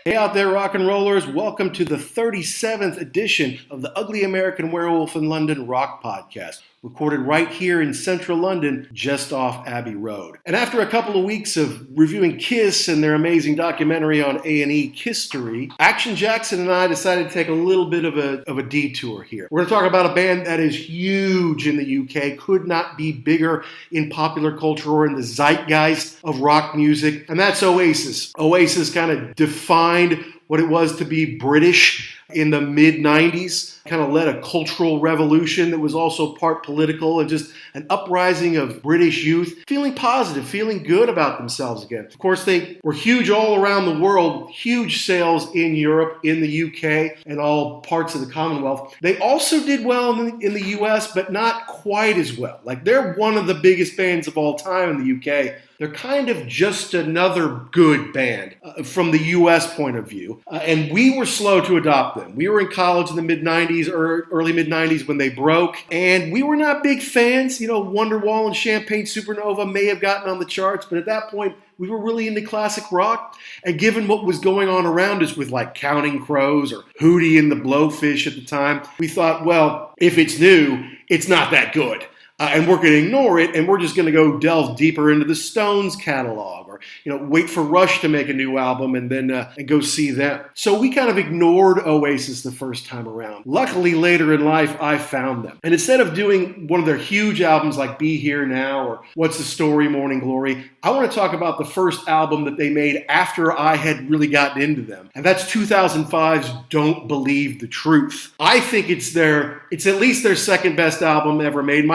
Hey out there, rock and rollers. Welcome to the 37th edition of the Ugly American Werewolf in London Rock Podcast, recorded right here in central London, just off Abbey Road. And after a couple of weeks of reviewing Kiss and their amazing documentary on A&E History, Action Jackson and I decided to take a little bit of a detour here. We're going to talk about a band that is huge in the UK, could not be bigger in popular culture or in the zeitgeist of rock music, and that's Oasis. Oasis kind of defined what it was to be British in the mid-90s, kind of led a cultural revolution that was also part political and just an uprising of British youth feeling positive, feeling good about themselves again. Of course, they were huge all around the world, huge sales in Europe, in the UK, and all parts of the Commonwealth. They also did well in the US, but not quite as well. Like, they're one of the biggest bands of all time in the UK. They're kind of just another good band from the U.S. point of view. And we were slow to adopt them. We were in college in the mid-90s, or early mid-90s when they broke. And we were not big fans. You know, Wonderwall and Champagne Supernova may have gotten on the charts. But at that point, we were really into classic rock. And given what was going on around us with like Counting Crows or Hootie and the Blowfish at the time, we thought, well, if it's new, it's not that good. And we're going to ignore it, and we're just going to go delve deeper into the Stones catalog, or wait for Rush to make a new album and then and go see them. So we kind of ignored Oasis the first time around. Luckily, later in life, I found them. And instead of doing one of their huge albums like Be Here Now or What's the Story, Morning Glory, I want to talk about the first album that they made after I had really gotten into them. And that's 2005's Don't Believe the Truth. I think it's at least their second best album ever made.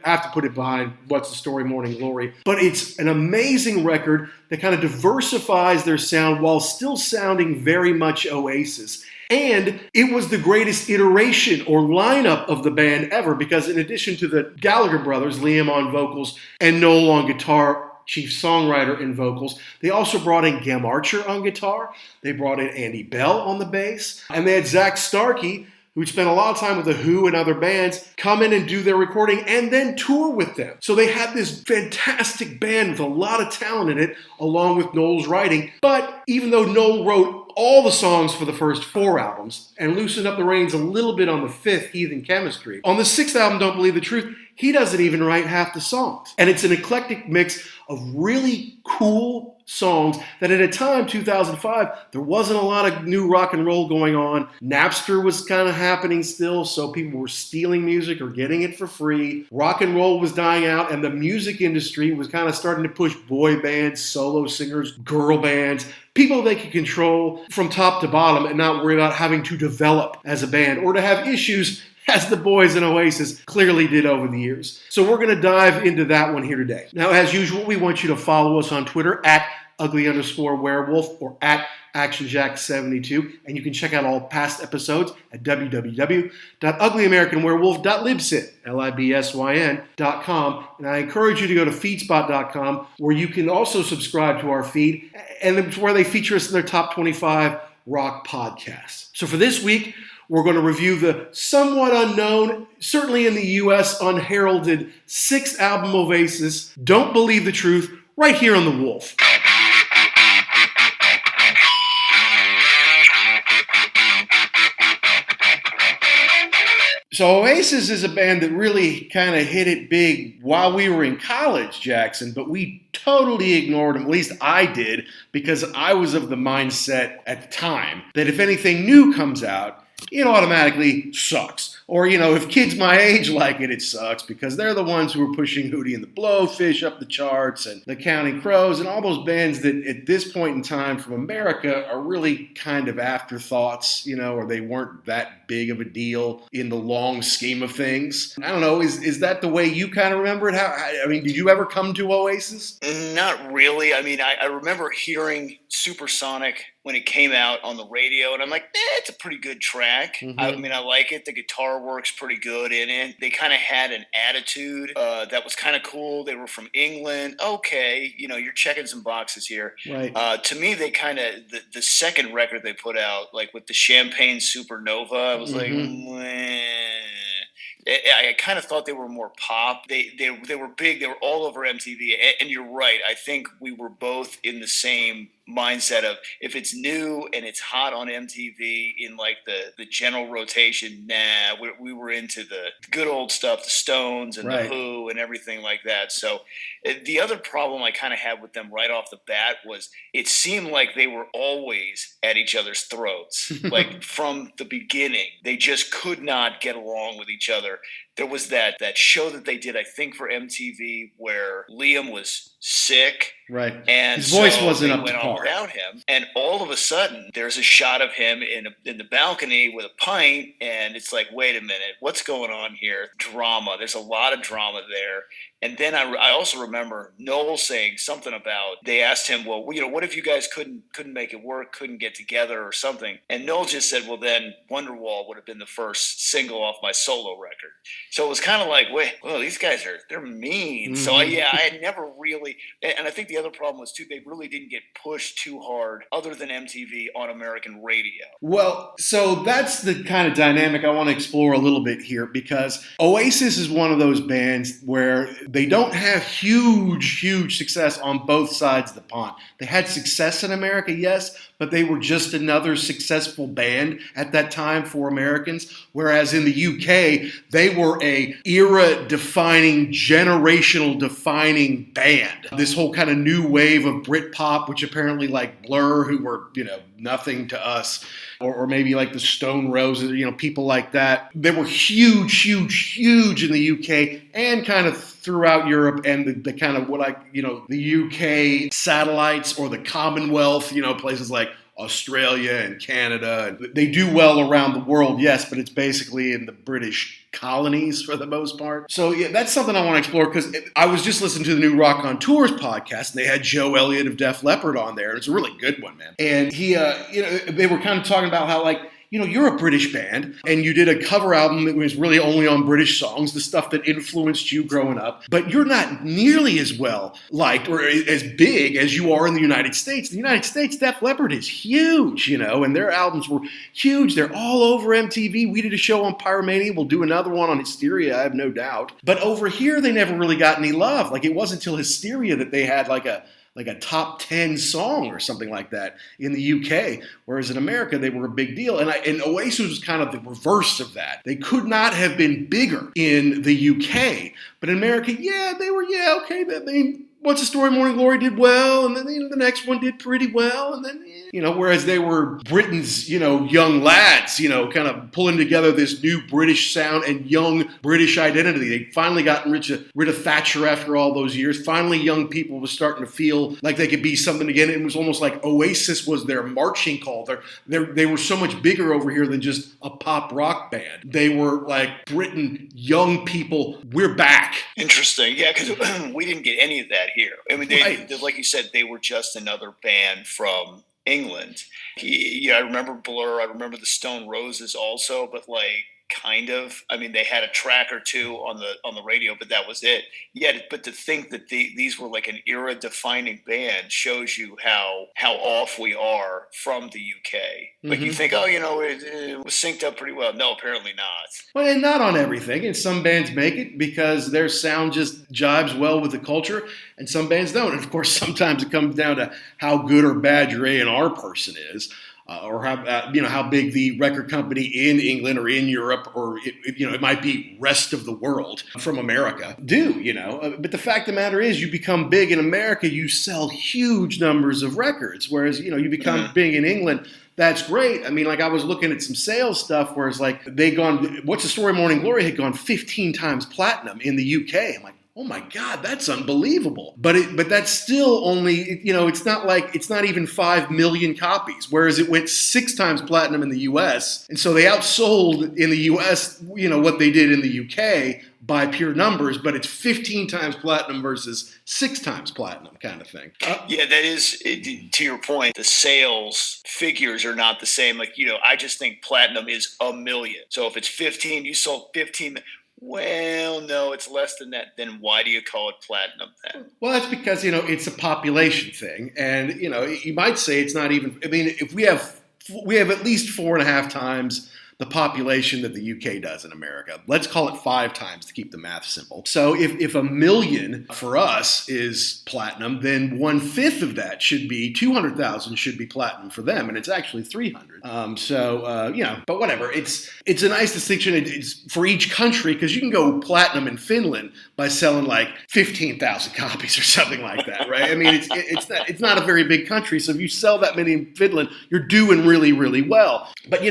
Have to put it behind What's the Story, Morning Glory. But it's an amazing record that kind of diversifies their sound while still sounding very much Oasis. And it was the greatest iteration or lineup of the band ever, because in addition to the Gallagher brothers, Liam on vocals and Noel on guitar, chief songwriter in vocals, they also brought in Gem Archer on guitar, they brought in Andy Bell on the bass, and they had Zach Starkey, who'd spent a lot of time with The Who and other bands, come in and do their recording and then tour with them. So they had this fantastic band with a lot of talent in it, along with Noel's writing. But even though Noel wrote all the songs for the first 4 albums and loosened up the reins a little bit on the 5th, Heathen Chemistry, on the 6th album, Don't Believe the Truth, he doesn't even write half the songs. And it's an eclectic mix of really cool songs that at a time, 2005, there wasn't a lot of new rock and roll going on. Napster was kind of happening still, so people were stealing music or getting it for free. Rock and roll was dying out, and the music industry was kind of starting to push boy bands, solo singers, girl bands, people they could control from top to bottom and not worry about having to develop as a band or to have issues as the boys in Oasis clearly did over the years. So we're going to dive into that one here today. Now, as usual, we want you to follow us on Twitter at ugly_werewolf or at ActionJack72, and you can check out all past episodes at www.uglyamericανwerewolf.libsyn.com, and I encourage you to go to feedspot.com, where you can also subscribe to our feed, and it's where they feature us in their top 25 rock podcasts. So for this week, we're going to review the somewhat unknown, certainly in the U.S., unheralded 6th album Oasis, Don't Believe the Truth, right here on The Wolf. So Oasis is a band that really kind of hit it big while we were in college, Jackson, but we totally ignored them. At least I did, because I was of the mindset at the time that if anything new comes out, it automatically sucks. Or, if kids my age like it, it sucks, because they're the ones who are pushing Hootie and the Blowfish up the charts and the Counting Crows and all those bands that at this point in time from America are really kind of afterthoughts, or they weren't that big of a deal in the long scheme of things. I don't know, is that the way you kind of remember it? Did you ever come to Oasis? Not really. I remember hearing Supersonic when it came out on the radio, and I'm like, it's a pretty good track. Mm-hmm. I like it. The guitar works pretty good in it. They kind of had an attitude that was kind of cool. They were from England. Okay, you're checking some boxes here. Right. To me, they kind of, the second record they put out, like with the Champagne Supernova, I was like, I kind of thought they were more pop. They were big. They were all over MTV. And you're right. I think we were both in the same mindset of if it's new and it's hot on MTV in like the general rotation, we were into the good old stuff, the Stones and the Who and everything like that. So the other problem I kind of had with them right off the bat was it seemed like they were always at each other's throats. Like from the beginning, they just could not get along with each other. There was that show that they did, I think, for MTV where Liam was sick. Right. And his voice so wasn't they up went to on par. without him. And all of a sudden, there's a shot of him in the balcony with a pint. And it's like, wait a minute, what's going on here? Drama. There's a lot of drama there. And then I also remember Noel saying something about, they asked him, well, what if you guys couldn't make it work, couldn't get together or something? And Noel just said, well, then Wonderwall would have been the first single off my solo record. So it was kind of like, these guys they're mean. Mm-hmm. So I had never really, and I think the other problem was too, they really didn't get pushed too hard other than MTV on American radio. Well, so that's the kind of dynamic I want to explore a little bit here, because Oasis is one of those bands where they don't have huge success on both sides of the pond. They had success in America, yes, but they were just another successful band at that time for Americans. Whereas in the UK, they were a era-defining, generational-defining band. This whole kind of new wave of Britpop, which apparently like Blur, who were, nothing to us, or maybe like the Stone Roses, people like that. They were huge in the UK and kind of throughout Europe and the kind of the UK satellites or the Commonwealth, places like Australia and Canada. They do well around the world, yes, but it's basically in the British colonies for the most part. So yeah, that's something I want to explore, because I was just listening to the new Rock on Tours podcast, and they had Joe Elliott of Def Leppard on there. It's a really good one, man. And he, they were kind of talking about how you're a British band and you did a cover album that was really only on British songs, the stuff that influenced you growing up, but you're not nearly as well liked or as big as you are in the United States. In the United States, Def Leppard is huge, and their albums were huge. They're all over MTV. We did a show on Pyromania. We'll do another one on Hysteria, I have no doubt. But over here, they never really got any love. Like, it wasn't until Hysteria that they had like a top 10 song or something like that in the UK, whereas in America, they were a big deal. And Oasis was kind of the reverse of that. They could not have been bigger in the UK, but in America, they were, okay. What's the Story, Morning Glory did well, and then the next one did pretty well, and then whereas they were Britain's young lads, kind of pulling together this new British sound and young British identity. They finally gotten rid of Thatcher after all those years. Finally, young people were starting to feel like they could be something again. It was almost like Oasis was their marching call. They were so much bigger over here than just a pop rock band. They were like Britain, young people. We're back. Interesting, yeah, because we didn't get any of that here. I mean, they, like you said, they were just another band from England. I remember Blur. I remember the Stone Roses also, but kind of. I mean, they had a track or two on the radio, but that was it. But to think that these were like an era-defining band shows you how off we are from the UK. Like, you think, it was synced up pretty well. No, apparently not. Well, and not on everything. And some bands make it because their sound just jibes well with the culture, and some bands don't. And of course, sometimes it comes down to how good or bad your A&R person is. Or how big the record company in England or in Europe, or it might be rest of the world from America do, But the fact of the matter is, you become big in America, you sell huge numbers of records. Whereas, you become big in England, that's great. I mean, I was looking at some sales stuff where it's What's the Story, Morning Glory had gone 15 times platinum in the UK. I'm like, oh my God, that's unbelievable. But that's still only, it's not even 5 million copies, whereas it went 6 times platinum in the US. And so they outsold in the US, what they did in the UK by pure numbers, but it's 15 times platinum versus 6 times platinum kind of thing. That is, to your point, the sales figures are not the same. I just think platinum is 1 million. So if it's 15, you sold 15. Well, no, it's less than that. Then why do you call it platinum then? Well, that's because, it's a population thing. And, you might say it's not even, I mean, if we have at least 4.5 times the population that the UK does in America. Let's call it 5 times to keep the math simple. So if 1 million for us is platinum, then 1/5 of that should be 200,000 should be platinum for them, and it's actually 300. But whatever. It's a nice distinction. It's for each country, because you can go platinum in Finland by selling like 15,000 copies or something like that, right? I mean, it's not a very big country, so if you sell that many in Finland, you're doing really, really well. But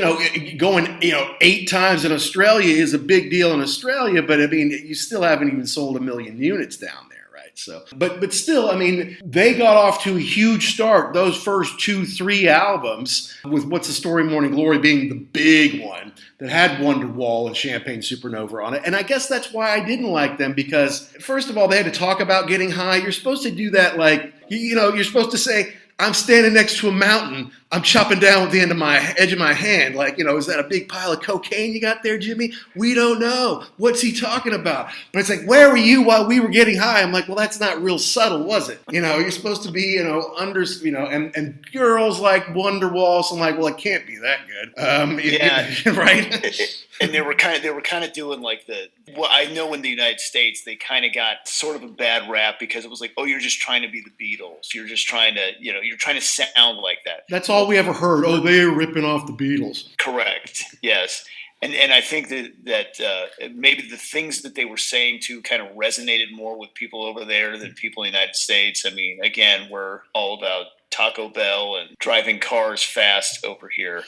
going 8 times in Australia is a big deal in Australia, but I mean, you still haven't even sold 1 million units down there. So, but still, I mean, they got off to a huge start. Those first 2-3 albums, with What's the Story, Morning Glory being the big one that had Wonderwall and Champagne Supernova on it. And I guess that's why I didn't like them, because first of all, they had to talk about getting high. You're supposed to do that like, you're supposed to say, I'm standing next to a mountain. I'm chopping down with the edge of my hand. Like, is that a big pile of cocaine you got there, Jimmy? We don't know. What's he talking about? But it's like, where were you while we were getting high? I'm like, well, that's not real subtle, was it? You're supposed to be, and girls like Wonderwall. So I'm like, well, it can't be that good. Right? And they were kind of doing like I know in the United States they kind of got sort of a bad rap because it was like, oh, you're just trying to be the Beatles. You're just trying to, you're trying to sound like that. That's all we ever heard. Oh, they're ripping off the Beatles. Correct. Yes. And I think that maybe the things that they were saying too kind of resonated more with people over there than people in the United States. I mean, again, we're all about Taco Bell and driving cars fast over here.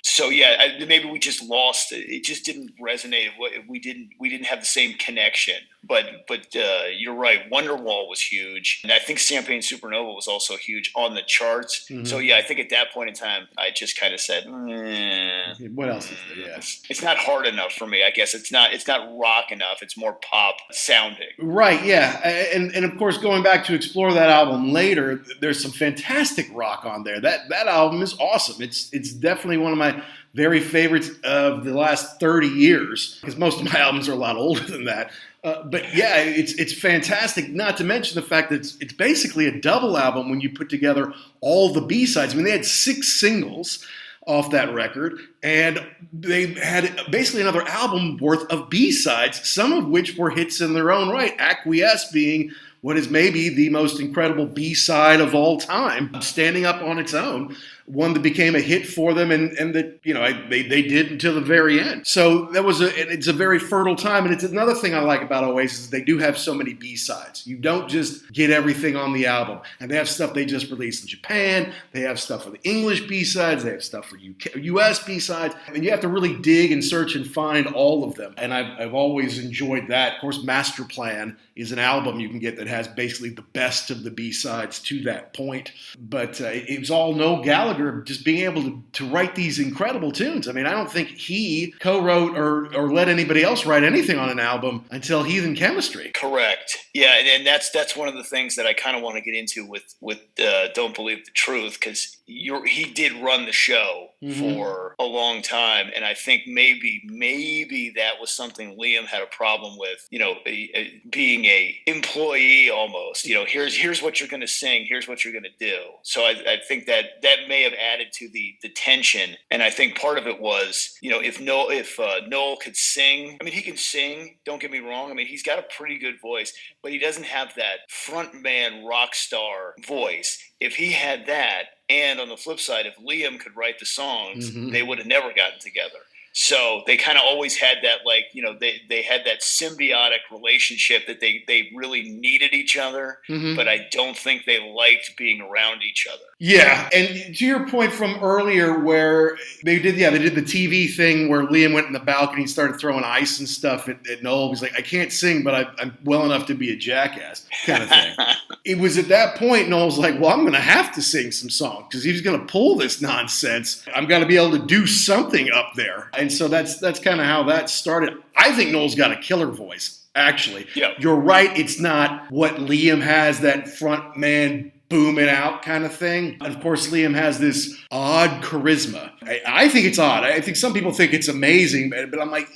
So yeah, maybe we just lost. It just didn't resonate. We didn't have the same connection. But you're right. Wonderwall was huge, and I think Champagne Supernova was also huge on the charts. Mm-hmm. So yeah, I think at that point in time, I just kind of said, "What else is there?" Yeah. It's not hard enough for me. I guess it's not rock enough. It's more pop sounding. Right. Yeah. And of course, going back to explore that album later, there's some fantastic rock on there. That album is awesome. It's definitely one of my very favorites of the last 30 years, because most of my albums are a lot older than that. But yeah, it's fantastic, not to mention the fact that it's basically a double album when you put together all the B-sides. I mean, they had 6 singles off that record, and they had basically another album worth of B-sides, some of which were hits in their own right, Acquiesce being what is maybe the most incredible B-side of all time, standing up on its own, one that became a hit for them, and that they did until the very end. So it's a very fertile time, and it's another thing I like about Oasis is they do have so many B-sides. You don't just get everything on the album, and they have stuff they just released in Japan. They have stuff for the English B-sides. They have stuff for US B-sides, and you have to really dig and search and find all of them. And I've always enjoyed that. Of course, Master Plan is an album you can get that has basically the best of the B-sides to that point. But it was all Noel Gallagher just being able to write these incredible tunes. I mean, I don't think he co-wrote or let anybody else write anything on an album until Heathen Chemistry. Correct. Yeah, and that's one of the things that I kind of want to get into with Don't Believe the Truth, because he did run the show for a long time, and I think maybe that was something Liam had a problem with, being a employee almost. Here's what you're going to sing, here's what you're going to do. So I think that may have added to the tension, and I think part of it was, if Noel could sing. I mean, he can sing. Don't get me wrong. I mean, he's got a pretty good voice, but he doesn't have that frontman rock star voice. If he had that, and on the flip side, if Liam could write the songs, they would have never gotten together. So they kind of always had that, they had that symbiotic relationship that they really needed each other, but I don't think they liked being around each other. Yeah, and to your point from earlier where they did the TV thing where Liam went in the balcony and started throwing ice and stuff at Noel. He's like, I can't sing, but I'm well enough to be a jackass kind of thing. It was at that point Noel's like, well, I'm going to have to sing some songs because he's going to pull this nonsense. I'm going to be able to do something up there. And so that's kind of how that started. I think Noel's got a killer voice, actually. Yeah. You're right. It's not what Liam has, that front man booming out kind of thing. And of course, Liam has this odd charisma. I think it's odd. I think some people think it's amazing, but I'm like,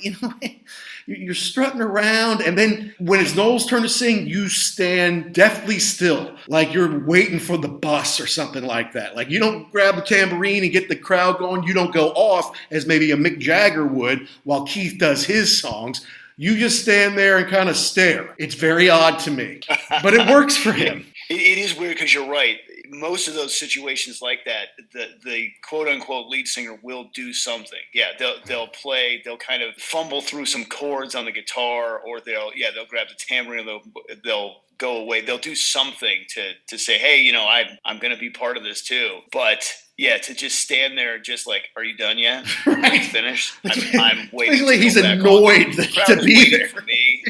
you're strutting around, and then when it's Noel's turn to sing, you stand deathly still, like you're waiting for the bus or something like that. Like you don't grab the tambourine and get the crowd going. You don't go off as maybe a Mick Jagger would while Keith does his songs. You just stand there and kind of stare. It's very odd to me, but it works for him. It is weird because you're right. Most of those situations like that, the quote unquote lead singer will do something. Yeah, they'll play. They'll kind of fumble through some chords on the guitar, or they'll grab the tambourine. They'll go away. They'll do something to say, hey, I'm going to be part of this too. But yeah, to just stand there, just like, are you done yet? Right. Are you finished? I'm waiting. Basically, he's annoyed to be there for me.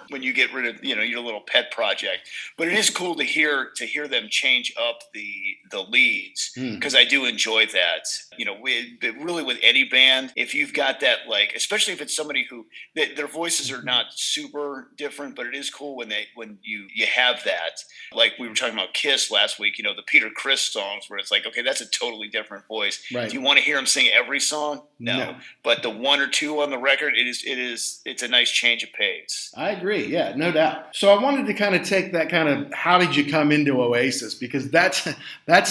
When you get rid of your little pet project, but it is cool to hear them change up the leads, because I do enjoy that. Really with any band, if you've got that, like, especially if it's somebody who their voices are not super different, but it is cool when you have that. Like we were talking about Kiss last week, the Peter Criss songs where it's like, okay, that's a totally different voice. Right. Do you want to hear him sing every song? No. But the one or two on the record, it's a nice change of pace. I agree. Yeah, no doubt. So I wanted to kind of take that kind of, how did you come into Oasis? Because that's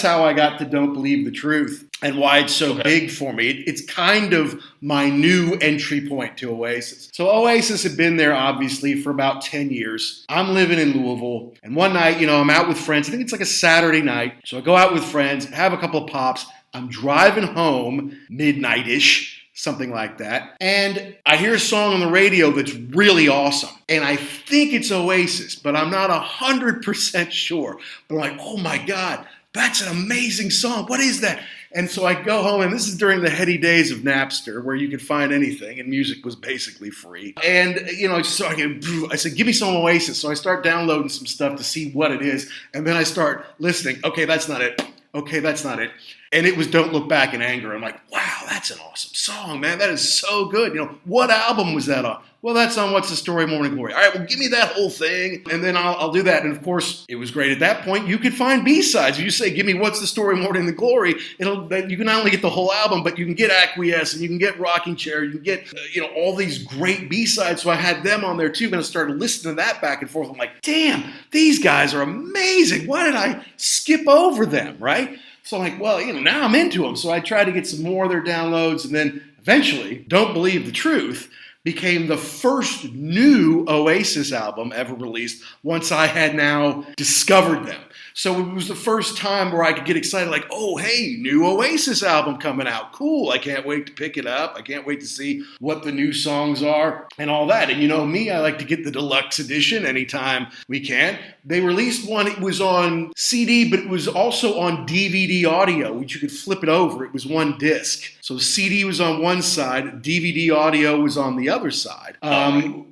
how I got to Don't Believe the Truth and why it's so big for me. It's kind of my new entry point to Oasis. So Oasis had been there, obviously, for about 10 years. I'm living in Louisville, and one night, I'm out with friends. I think it's like a Saturday night. So I go out with friends, have a couple of pops. I'm driving home midnight-ish, something like that. And I hear a song on the radio that's really awesome. And I think it's Oasis, but I'm not 100% sure. But I'm like, oh my God, that's an amazing song. What is that? And so I go home, and this is during the heady days of Napster, where you could find anything, and music was basically free. And, I said, give me some Oasis. So I start downloading some stuff to see what it is. And then I start listening. Okay, that's not it. Okay, that's not it. And it was Don't Look Back in Anger. I'm like, wow, that's an awesome song, man. That is so good. What album was that on? Well, that's on What's the Story, Morning Glory. All right, well, give me that whole thing, and then I'll do that. And, of course, it was great at that point. You could find B-sides. If you say, give me What's the Story, Morning Glory, you can not only get the whole album, but you can get Acquiesce, and you can get Rocking Chair, you can get, all these great B-sides. So I had them on there, too, and I started listening to that back and forth. I'm like, damn, these guys are amazing. Why did I skip over them, right? So I'm like, well, now I'm into them. So I tried to get some more of their downloads, and then eventually, Don't Believe the Truth became the first new Oasis album ever released once I had now discovered them. So it was the first time where I could get excited, like, oh, hey, new Oasis album coming out. Cool. I can't wait to pick it up. I can't wait to see what the new songs are and all that. And me, I like to get the deluxe edition anytime we can. They released one. It was on CD, but it was also on DVD audio, which you could flip it over. It was one disc. So the CD was on one side, DVD audio was on the other side,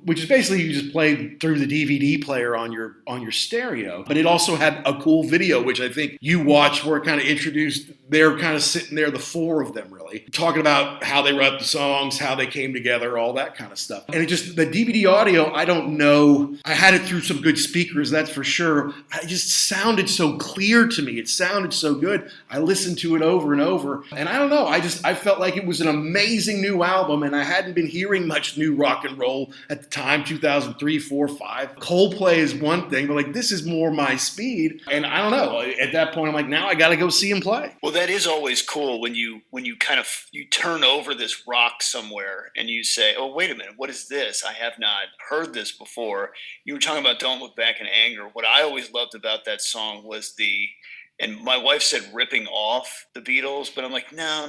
which is basically you just played through the DVD player on your stereo. But it also had a cool video, which I think you watched, where it kind of introduced, they're kind of sitting there, the four of them really, talking about how they wrote the songs, how they came together, all that kind of stuff. And the DVD audio, I don't know, I had it through some good speakers, that's for sure. It just sounded so clear to me. It sounded so good. I listened to it over and over. And I don't know, I felt like it was an amazing new album, and I hadn't been hearing much new rock and roll at the time, 2003, 4, 5. Coldplay is one thing, but like this is more my speed. And I don't know, at that point I'm like, now I got to go see him play. Well, that is always cool when you kind of you turn over this rock somewhere and you say, oh, wait a minute, what is this? I have not heard this before. You were talking about Don't Look Back in Anger. What I always loved about that song was and my wife said ripping off the Beatles, but I'm like, no.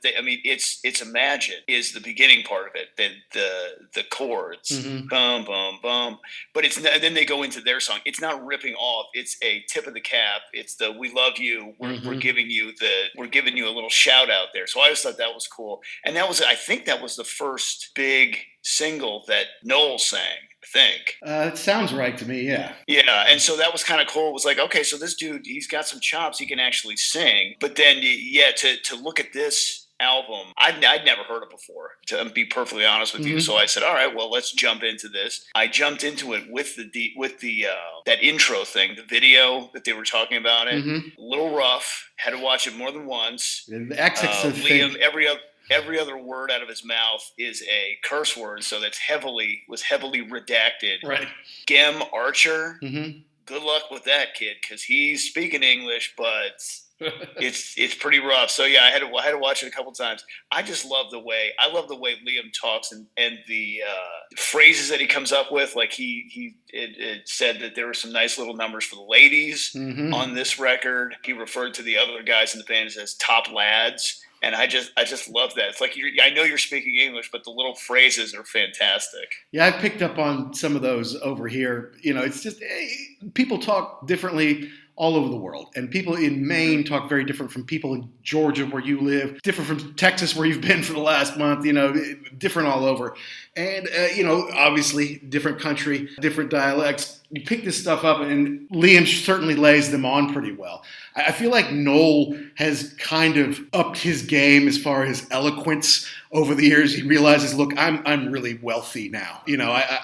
It's Imagine is the beginning part of it, the chords, bum, bum, bum. But then they go into their song. It's not ripping off. It's a tip of the cap. It's the we love you. We're giving you a little shout out there. So I always thought that was cool. And I think that was the first big single that Noel sang. I think. It sounds right to me, yeah. Yeah, and so that was kind of cool. It was like, okay, so this dude, he's got some chops. He can actually sing. But then, to look at this album. I'd never heard it before, to be perfectly honest with you. So I said, all right, well, let's jump into this. I jumped into it with the that intro thing, the video that they were talking about it. A little rough. Had to watch it more than once. The accents Liam, every other word out of his mouth is a curse word, so that's heavily redacted. Right. Gem Archer. Good luck with that kid, because he's speaking English, but it's pretty rough. So yeah, I had to watch it a couple times. I just love the way Liam talks and the phrases that he comes up with. Like it said that there were some nice little numbers for the ladies on this record. He referred to the other guys in the band as top lads. And I just love that. It's like I know you're speaking English, but the little phrases are fantastic. Yeah, I picked up on some of those over here. It's just people talk differently all over the world. And people in Maine talk very different from people in Georgia where you live, different from Texas where you've been for the last month, different all over. And, obviously different country, different dialects. You pick this stuff up and Liam certainly lays them on pretty well. I feel like Noel has kind of upped his game as far as eloquence over the years. He realizes, look, I'm really wealthy now.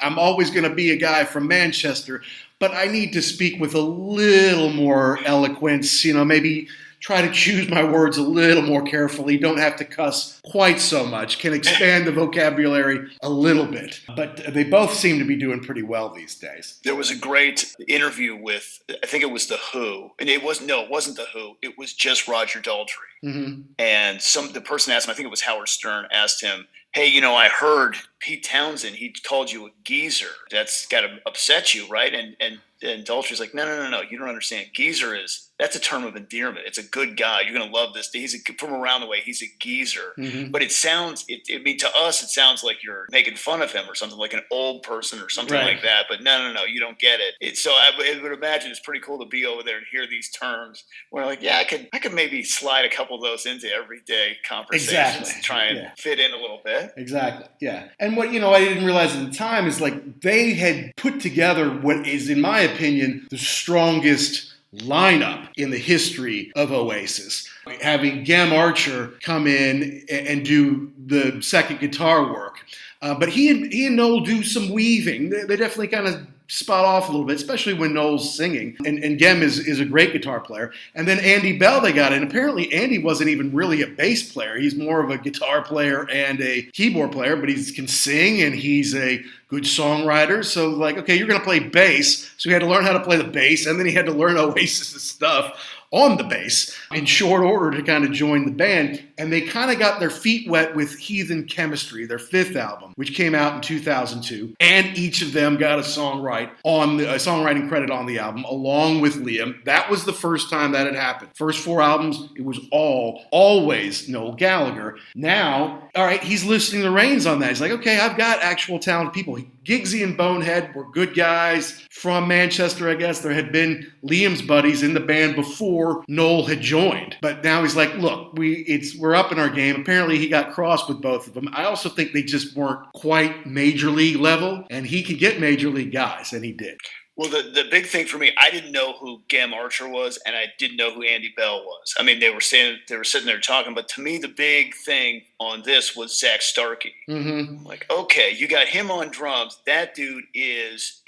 I'm always going to be a guy from Manchester, but I need to speak with a little more eloquence, maybe try to choose my words a little more carefully, don't have to cuss quite so much, can expand the vocabulary a little bit. But they both seem to be doing pretty well these days. There was a great interview with, I think it was The Who, and it wasn't The Who, it was just Roger Daltrey. And the person asked him, I think it was Howard Stern, asked him, hey, I heard Pete Townsend, he called you a geezer. That's got to upset you, right? And Daltrey's like, no, you don't understand. Geezer that's a term of endearment. It's a good guy. You're going to love this. From around the way, he's a geezer. But it sounds, to us, it sounds like you're making fun of him or something, like an old person or something like that. But no, you don't get it. So I would imagine it's pretty cool to be over there and hear these terms where like, yeah, I could maybe slide a couple of those into everyday conversations to try and fit in a little bit. Exactly. Yeah. And what, I didn't realize at the time is like they had put together what is, in my opinion, the strongest lineup in the history of Oasis. Having Gem Archer come in and do the second guitar work. But he and Noel do some weaving. They definitely kind of spot off a little bit, especially when Noel's singing. And Gem is a great guitar player. And then Andy Bell they got in. Apparently Andy wasn't even really a bass player. He's more of a guitar player and a keyboard player, but he can sing and he's a good songwriter. So like, okay, you're going to play bass. So he had to learn how to play the bass, and then he had to learn Oasis' stuff on the bass in short order to kind of join the band. And they kind of got their feet wet with Heathen Chemistry, their fifth album, which came out in 2002. And each of them got a songwriting credit on the album, along with Liam. That was the first time that had happened. First four albums, it was always Noel Gallagher. Now, all right, he's loosening the reins on that. He's like, okay, I've got actual talented people. Giggsy and Bonehead were good guys from Manchester, I guess. There had been Liam's buddies in the band before Noel had joined. But now he's like, look, we're up in our game. Apparently he got crossed with both of them. I also think they just weren't quite major league level, and he could get major league guys, and he did. Well, the big thing for me, I didn't know who Gem Archer was, and I didn't know who Andy Bell was. I mean, they were sitting there talking, but to me, the big thing on this was Zach Starkey. Like, okay, you got him on drums. That dude is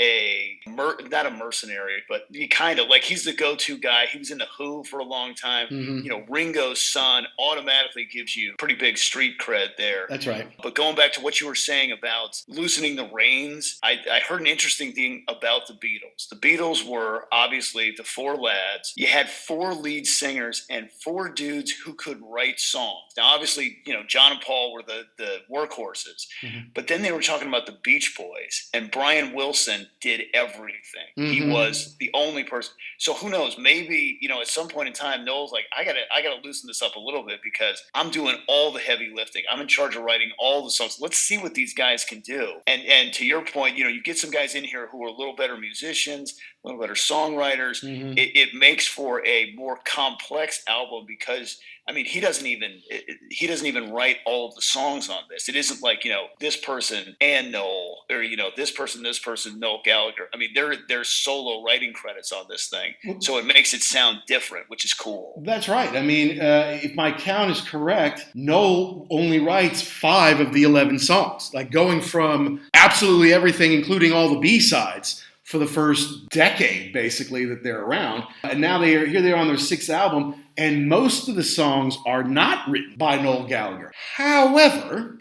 not a mercenary, but he kind of like he's the go-to guy. He was in the Who for a long time. Ringo's son automatically gives you pretty big street cred there. That's right. But going back to what you were saying about loosening the reins, I heard an interesting thing about the Beatles. The Beatles were obviously the four lads. You had four lead singers and four dudes who could write songs. Now, obviously, John and Paul were the workhorses, but then they were talking about the Beach Boys, and Brian Wilson did everything. He was the only person. So who knows? Maybe at some point in time, Noel's like, I gotta loosen this up a little bit because I'm doing all the heavy lifting. I'm in charge of writing all the songs. Let's see what these guys can do. And to your point, you get some guys in here who are a little better musicians. little better songwriters. Mm-hmm. It makes for a more complex album because I mean he doesn't even write all of the songs on this. It isn't like this person and Noel or this person Noel Gallagher. I mean there's solo writing credits on this thing, so it makes it sound different, which is cool. That's right. I mean, if my count is correct, Noel only writes 5 of the 11 songs, like going from absolutely everything, including all the B-sides, for the first decade, basically, that they're around. And now they are on their 6th album, and most of the songs are not written by Noel Gallagher. However,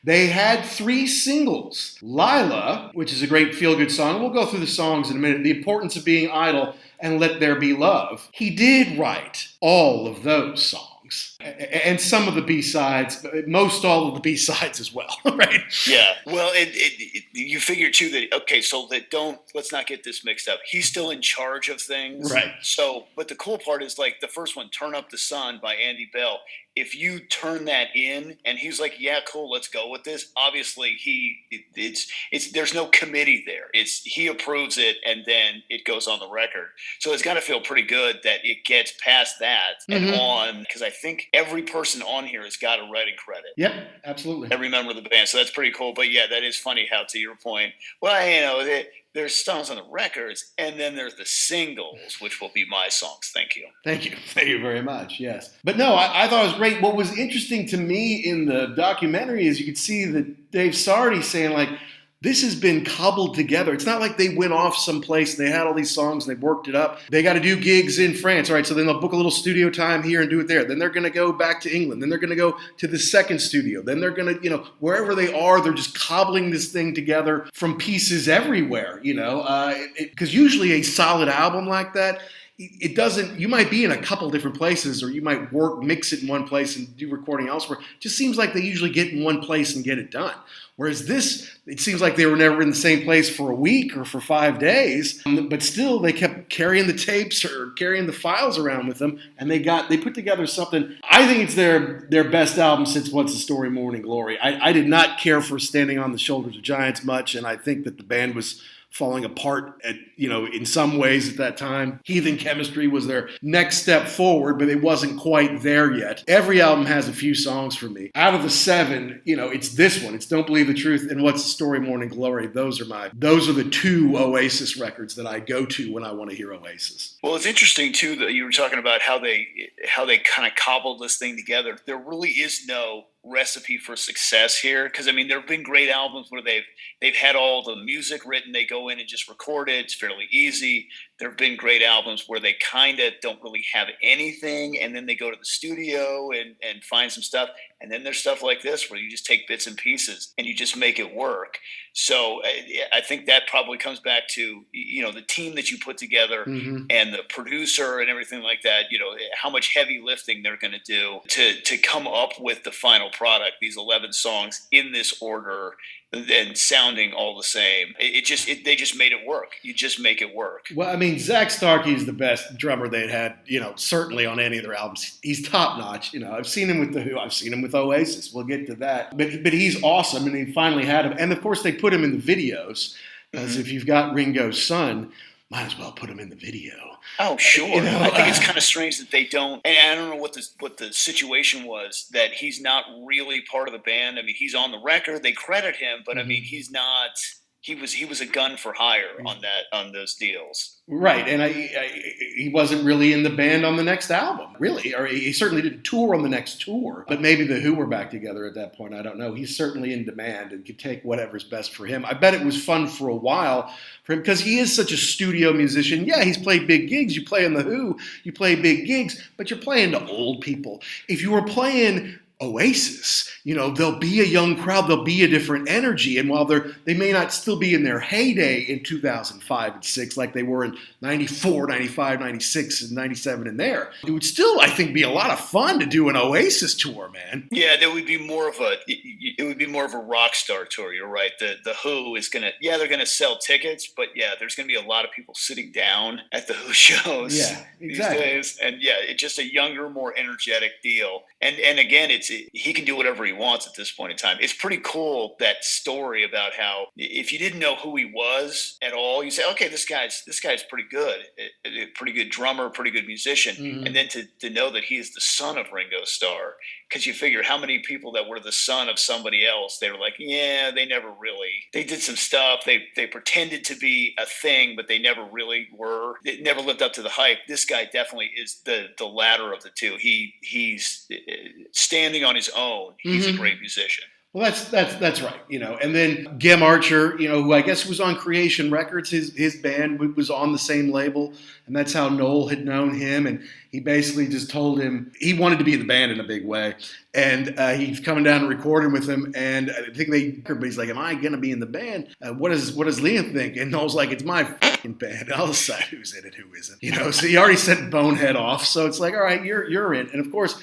they had 3 singles. Lyla, which is a great feel-good song. We'll go through the songs in a minute. The Importance of Being Idle and Let There Be Love. He did write all of those songs. And some of the B-sides, most all of the B-sides as well, right? Yeah. Well, you figure too that so let's not get this mixed up. He's still in charge of things, right? So, but the cool part is like the first one, "Turn Up the Sun" by Andy Bell. If you turn that in, and he's like, "Yeah, cool, let's go with this." Obviously, there's no committee there. He approves it, and then it goes on the record. So it's got to feel pretty good that it gets past that and on, because I think every person on here has got a writing credit. Yep, absolutely. Every member of the band, so that's pretty cool. But yeah, that is funny how, to your point, there's songs on the records, and then there's the singles, which will be my songs. Thank you. Thank you very much, yes. But no, I thought it was great. What was interesting to me in the documentary is you could see that Dave Sardi saying, like, this has been cobbled together. It's not like they went off someplace and they had all these songs and they worked it up. They got to do gigs in France. All right, so then they'll book a little studio time here and do it there. Then they're going to go back to England. Then they're going to go to the second studio. Then they're going to, wherever they are, they're just cobbling this thing together from pieces everywhere, because usually a solid album like that, it doesn't, you might be in a couple different places, or you might mix it in one place and do recording elsewhere. It just seems like they usually get in one place and get it done. Whereas this, it seems like they were never in the same place for a week or for 5 days, but still they kept carrying the tapes or carrying the files around with them, and they put together something. I think it's their best album since What's the Story, Morning Glory. I did not care for Standing on the Shoulders of Giants much, and I think that the band was falling apart in some ways at that time. Heathen Chemistry was their next step forward, but it wasn't quite there yet. Every album has a few songs for me. Out of the 7, it's this one. It's Don't Believe the Truth and What's the Story, Morning Glory. Those are the 2 Oasis records that I go to when I want to hear Oasis. Well, it's interesting too that you were talking about how they kind of cobbled this thing together. There really is no recipe for success here, because I mean there have been great albums where they've had all the music written, they go in and just record it, it's fairly easy. There have been great albums where they kind of don't really have anything, and then they go to the studio and find some stuff, and then there's stuff like this where you just take bits and pieces and you just make it work. So I think that probably comes back to the team that you put together, and the producer and everything like that, how much heavy lifting they're going to do to come up with the final product, these 11 songs in this order and sounding all the same. They just made it work. You just make it work. Well, I mean, Zach Starkey is the best drummer they'd had, certainly on any of their albums. He's top notch. I've seen him with The Who. I've seen him with Oasis. We'll get to that. But he's awesome, and they finally had him. And of course, they put him in the videos, as if you've got Ringo's son, might as well put him in the video. Oh, sure. I think it's kind of strange that they don't. And I don't know what the situation was, that he's not really part of the band. I mean, he's on the record. They credit him, but I mean, he's not. He was a gun for hire on those deals. Right, and he wasn't really in the band on the next album, really, or he certainly didn't tour on the next tour. But maybe the Who were back together at that point. I don't know. He's certainly in demand and could take whatever's best for him. I bet it was fun for a while for him because he is such a studio musician. Yeah, he's played big gigs. You play in the Who, you play big gigs, but you're playing to old people. If you were playing Oasis, there'll be a young crowd, there'll be a different energy, and while they may not still be in their heyday in 2005 and 6 like they were in 94, 95, 96, and 97 and there, it would still, I think, be a lot of fun to do an Oasis tour, man. Yeah, it would be more of a rock star tour. You're right. The Who is they're gonna sell tickets, but yeah, there's gonna be a lot of people sitting down at the Who shows. Yeah, exactly. These days, and yeah, it's just a younger, more energetic deal. And again, he can do whatever he wants at this point in time. It's pretty cool, that story about how if you didn't know who he was at all, you say, okay, this guy's pretty good, a pretty good drummer, pretty good musician, Mm-hmm. and then to know that he is the son of Ringo Starr, because you figure how many people that were the son of somebody else, they were like, yeah, they never really, they did some stuff, they pretended to be a thing, but they never really were. It never lived up to the hype. This guy definitely is the latter of the two. He's standing on his own. He's Mm-hmm. a great musician. Well, that's right, And then Gem Archer, who I guess was on Creation Records, his band was on the same label, and that's how Noel had known him. And he basically just told him he wanted to be in the band in a big way, and he's coming down and recording with him. And I think everybody's like, "Am I going to be in the band? What does Liam think?" And Noel's like, "It's my fucking band. I'll decide who's in it, who isn't." So he already sent Bonehead off. So it's like, all right, you're in, and of course.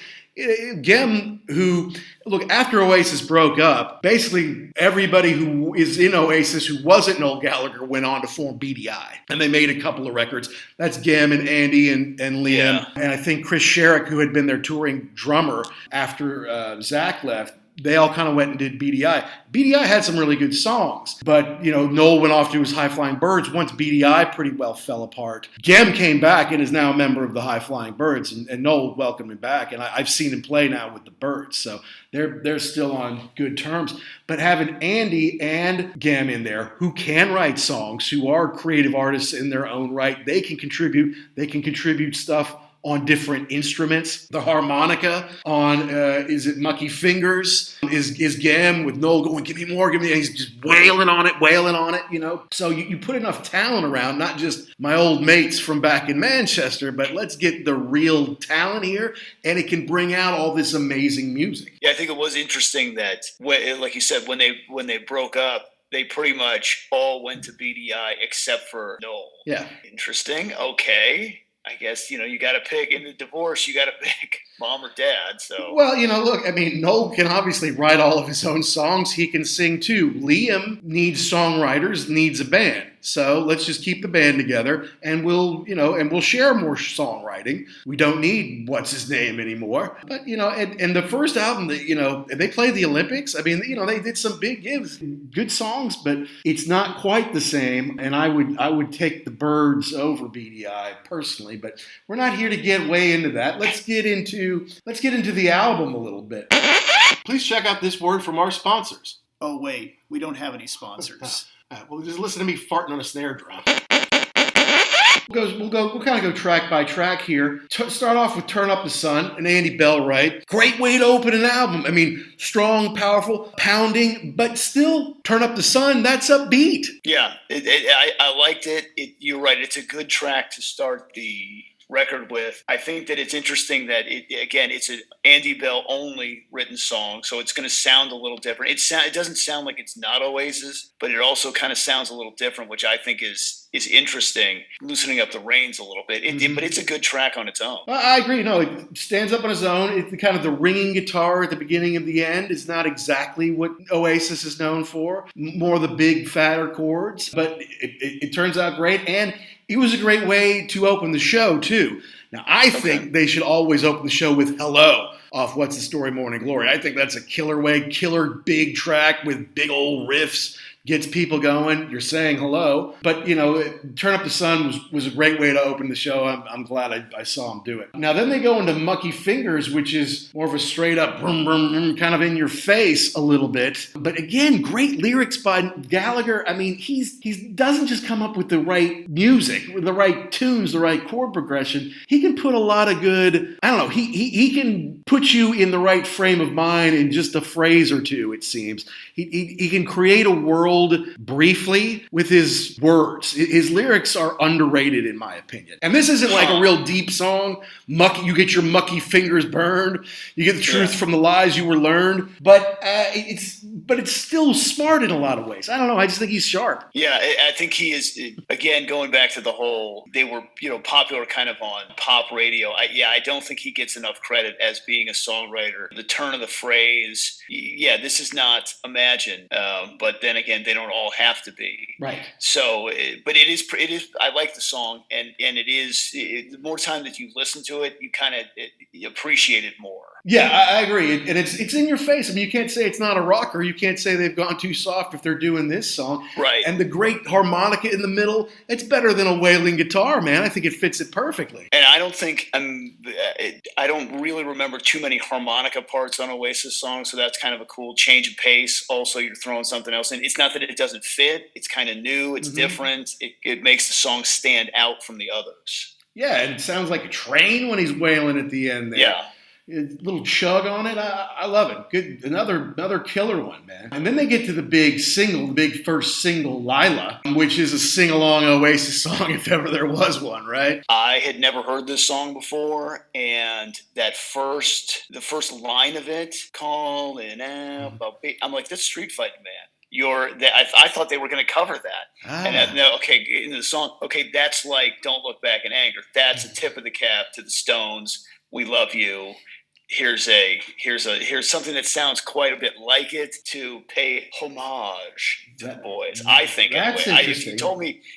Gem, who, look, after Oasis broke up, basically everybody who is in Oasis who wasn't Noel Gallagher went on to form BDI. And they made a couple of records. That's Gem and Andy and Liam. Yeah. And I think Chris Sherrick, who had been their touring drummer after Zach left, they all kind of went and did BDI. BDI had some really good songs, but, Noel went off to his High Flying Birds once BDI pretty well fell apart. Gem came back and is now a member of the High Flying Birds, and Noel welcomed him back, and I've seen him play now with the Birds, so they're still on good terms. But having Andy and Gem in there, who can write songs, who are creative artists in their own right, they can contribute stuff on different instruments. The harmonica on, is it Mucky Fingers, is Gem, with Noel going, give me more, give me, and he's just wailing on it, So you put enough talent around, not just my old mates from back in Manchester, but let's get the real talent here, and it can bring out all this amazing music. Yeah, I think it was interesting that, like you said, when they broke up, they pretty much all went to BDI except for Noel. Yeah. Interesting. Okay. I guess, you got to pick in the divorce, you got to pick mom or dad. So, well, look, Noel can obviously write all of his own songs. He can sing too. Liam needs songwriters, needs a band. So let's just keep the band together, and we'll share more songwriting. We don't need what's his name anymore. But and the first album that they played the Olympics. They did some big gigs, good songs, but it's not quite the same. And I would take the Birds over BDI personally, but we're not here to get way into that. Let's get into the album a little bit. Please check out this word from our sponsors. Oh wait, we don't have any sponsors. Well, just listen to me farting on a snare drum. We'll kind of go track by track here. Start off with Turn Up the Sun, an Andy Bell write. Great way to open an album. Strong, powerful, pounding, but still, Turn Up the Sun, that's upbeat. Yeah, I liked it. You're right. It's a good track to start the record with. I think that it's interesting that it's an Andy Bell only written song, so it's going to sound a little different. It doesn't sound like it's not Oasis, but it also kind of sounds a little different, which I think is interesting, loosening up the reins a little bit. But it's a good track on its own. I agree. No, it stands up on its own. It's kind of the ringing guitar at the beginning of the end. It's not exactly what Oasis is known for, more the big, fatter chords, but it turns out great, and it was a great way to open the show, too. Now, I think they should always open the show with Hello off What's the Story, Morning Glory. I think that's a killer big track with big old riffs. Gets people going. You're saying hello. But, Turn Up the Sun was a great way to open the show. I'm glad I saw him do it. Now, then they go into Mucky Fingers, which is more of a straight up brum, brum, brum, kind of in your face a little bit. But again, great lyrics by Gallagher. He doesn't just come up with the right music, with the right tunes, the right chord progression. He can put a lot of good, he can put you in the right frame of mind in just a phrase or two, it seems. He can create a world briefly with his words. His lyrics are underrated in my opinion. And this isn't like a real deep song. You get your mucky fingers burned. You get the truth from the lies you were learned. But it's still smart in a lot of ways. I don't know. I just think he's sharp. Yeah, I think he is, again, going back to the whole, they were, popular kind of on pop radio. I don't think he gets enough credit as being a songwriter. The turn of the phrase, this is not Imagine. But then again, they don't all have to be. Right. So, but it is, I like the song, and it is, the more time that you listen to it, you kind of appreciate it more. Yeah, I agree, and it's in your face. I mean, you can't say it's not a rocker. You can't say they've gone too soft if they're doing this song. Right. And the great harmonica in the middle, it's better than a wailing guitar, man. I think it fits it perfectly. And I don't think I don't really remember too many harmonica parts on Oasis songs, so that's kind of a cool change of pace. Also, you're throwing something else in. It's not that it doesn't fit. It's kind of new. It's different. It makes the song stand out from the others. Yeah, and it sounds like a train when he's wailing at the end there. Yeah. A little chug on it. I love it. Good, another killer one, man. And then they get to the big single, the big first single, Lyla, which is a sing-along Oasis song if ever there was one, right? I had never heard this song before, and the first line of it, calling out, I'm like, that's Street Fighting Man. I thought they were going to cover that. And in the song, that's like Don't Look Back in Anger. That's a tip of the cap to the Stones. We love you. Here's something that sounds quite a bit like it to pay homage to the boys. I think that's anyway. interesting.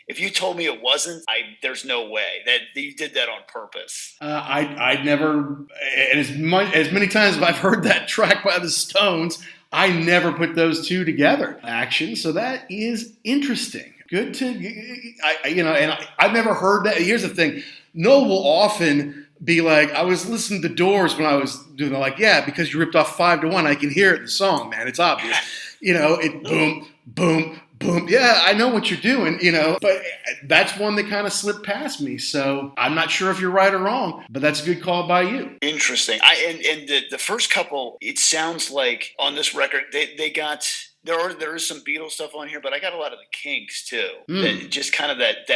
If you told me it wasn't, there's no way that you did that on purpose. I'd never, and as many times as I've heard that track by the Stones, I never put those two together. Action. So that is interesting. Good to, and I've never heard that. Here's the thing. Noel will often be like, I was listening to Doors when I was doing it, like, yeah, because you ripped off 5 to 1, I can hear it in the song, man. It's obvious. It boom, boom, boom. Yeah, I know what you're doing, but that's one that kind of slipped past me. So I'm not sure if you're right or wrong, but that's a good call by you. Interesting. And the first couple, it sounds like on this record, they got. There is some Beatles stuff on here, but I got a lot of the Kinks too. That just kind of that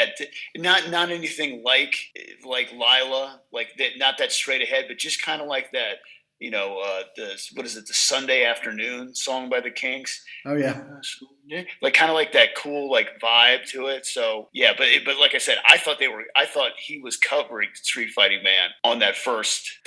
not anything like Lyla, like that, not that straight ahead, but just kind of like that. The Sunday Afternoon song by the Kinks. Oh yeah, like kind of like that cool like vibe to it. So yeah, but like I said, I thought he was covering Street Fighting Man on the first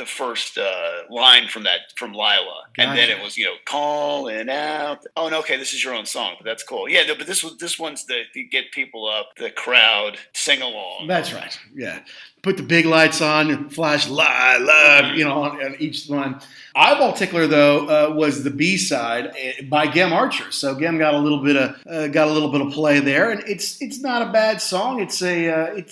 line from Lyla, Gotcha. and then it was calling out. Oh no, okay, this is your own song, but that's cool. Yeah, no, but this one's to get people up, the crowd sing along. That's right. Yeah. Put the big lights on, flash Lyla, on each one. Eyeball Tickler though was the B-side by Gem Archer, so Gem got a little bit of play there, and it's not a bad song. It's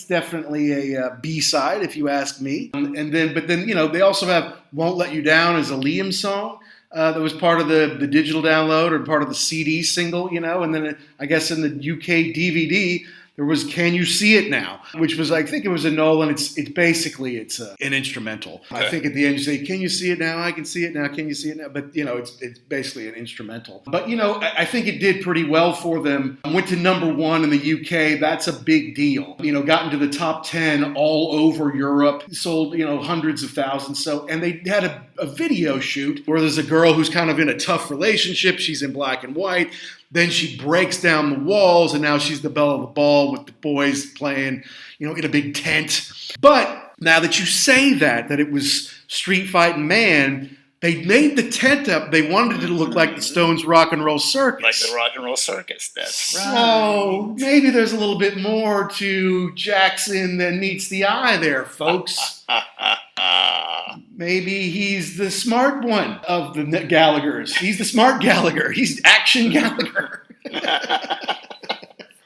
definitely a B-side if you ask me. But then they also have Won't Let You Down as a Liam song. That was part of the digital download or part of the CD single, and then I guess in the UK DVD. There was Can You See It Now, which was, I think it was a Nolan. It's basically an instrumental. Okay. I think at the end you say, Can you see it now? I can see it now. Can you see it now? But, it's basically an instrumental. But, I think it did pretty well for them. Went to number 1 in the UK. That's a big deal. Got into the top 10 all over Europe. Sold, hundreds of thousands. And they had a video shoot where there's a girl who's kind of in a tough relationship. She's in black and white. Then she breaks down the walls, and now she's the belle of the ball with the boys playing, in a big tent. But now that you say that it was Street Fighting Man, they made the tent up. They wanted it to look like the Stones' Rock and Roll Circus. Like the Rock and Roll Circus, that's right. So maybe there's a little bit more to Jackson than meets the eye there, folks. Maybe he's the smart one of the Gallaghers. He's the smart Gallagher. He's Action Gallagher.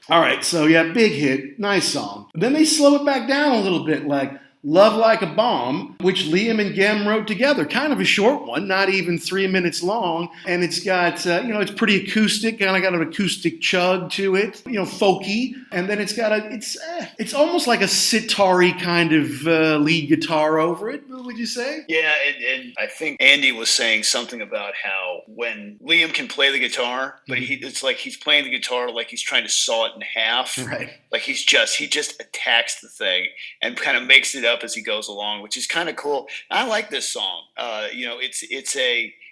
All right, so yeah, big hit, nice song. Then they slow it back down a little bit, like Love Like a Bomb, which Liam and Gem wrote together. Kind of a short one, not even 3 minutes long. And it's got, it's pretty acoustic, kind of got an acoustic chug to it, folky. And then it's almost like a sitar-y kind of lead guitar over it, would you say? Yeah, and I think Andy was saying something about how when Liam can play the guitar, but it's like he's playing the guitar like he's trying to saw it in half. Right. Like he just attacks the thing and kind of makes it up as he goes along, which is kind of cool. I like this song.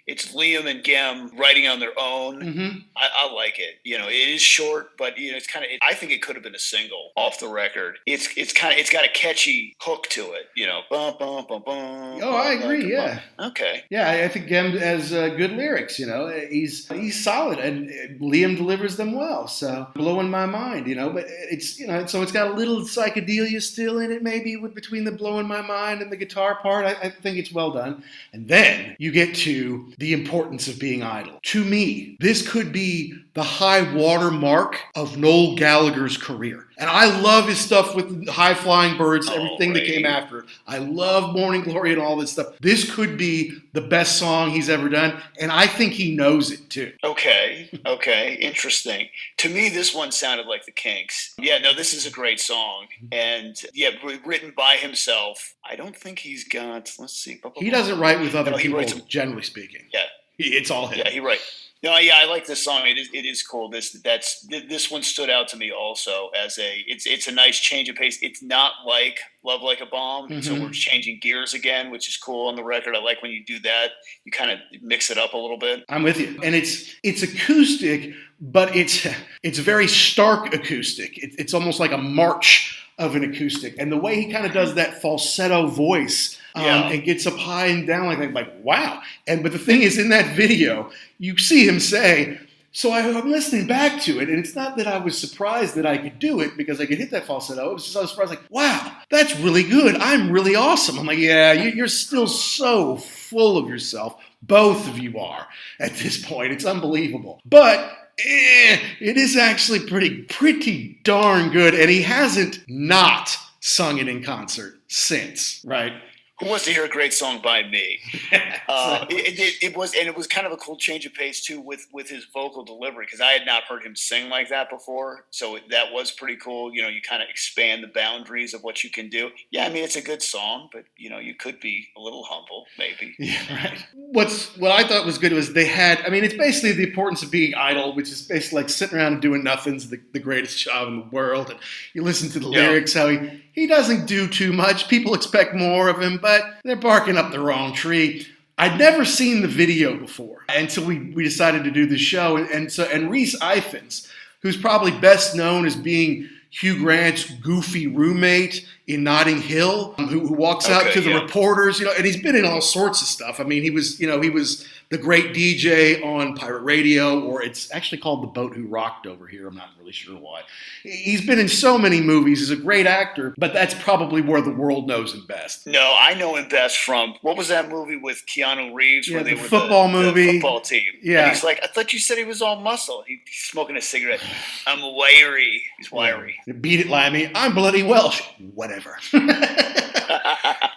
it's Liam and Gem writing on their own. Mm-hmm. I like it. It is short, but it's kind of. I think it could have been a single off the record. It's got a catchy hook to it. Bum bum bum bum. Oh, I agree. Yeah. Okay. Yeah, I think Gem has good lyrics. He's solid, and Liam delivers them well. So blowing my mind. But it's so it's got a little psychedelia still in it, maybe between the blowing my mind and the guitar part. I think it's well done. And then you get to the importance of being idle. To me, this could be the high water mark of Noel Gallagher's career. And I love his stuff with High Flying Birds, everything that came after it. I love Morning Glory and all this stuff. This could be the best song he's ever done, and I think he knows it too. Okay, interesting. To me, this one sounded like the Kinks. Yeah, no, this is a great song, and written by himself. I don't think he's got. Let's see. He doesn't write with other people, generally speaking. Yeah, it's all him. Yeah, he writes. No, yeah, I like this song. It is cool. This one stood out to me also as it's a nice change of pace. It's not like Love Like a Bomb, mm-hmm. So we're changing gears again, which is cool on the record. I like when you do that. You kind of mix it up a little bit. I'm with you, and it's acoustic, but it's very stark acoustic. It's almost like a march of an acoustic, and the way he kind of does that falsetto voice. And gets up high and down like wow. But the thing is, in that video, you see him say, so I'm listening back to it, and it's not that I was surprised that I could do it because I could hit that falsetto. It was just I was surprised, like, wow, that's really good. I'm really awesome. I'm like, yeah, you're still so full of yourself. Both of you are at this point. It's unbelievable. But it is actually pretty darn good, and he hasn't not sung it in concert since, right? Who wants to hear a great song by me? It was kind of a cool change of pace too with his vocal delivery, because I had not heard him sing like that before. So that was pretty cool. You kind of expand the boundaries of what you can do. Yeah, I mean, it's a good song, but you could be a little humble, maybe. Yeah, right. What I thought was good was they had. I mean, it's basically the importance of being idle, which is basically like sitting around and doing nothing's the greatest job in the world. And you listen to the lyrics, how he doesn't do too much. People expect more of him, but they're barking up the wrong tree. I'd never seen the video before until we decided to do the show. And Rhys Ifans, who's probably best known as being Hugh Grant's goofy roommate in Notting Hill, who walks out to the reporters, and he's been in all sorts of stuff. I mean, he was the great DJ on pirate radio, or it's actually called The Boat Who Rocked over here. I'm not really sure why. He's been in so many movies. He's a great actor, but that's probably where the world knows him best. No, I know him best from, what was that movie with Keanu Reeves? Yeah, where they the were football movie. The football team. Yeah. And he's like, I thought you said he was all muscle. He's smoking a cigarette. I'm wiry. He's wiry. Beat it, Lammy. I'm bloody Welsh. Whatever.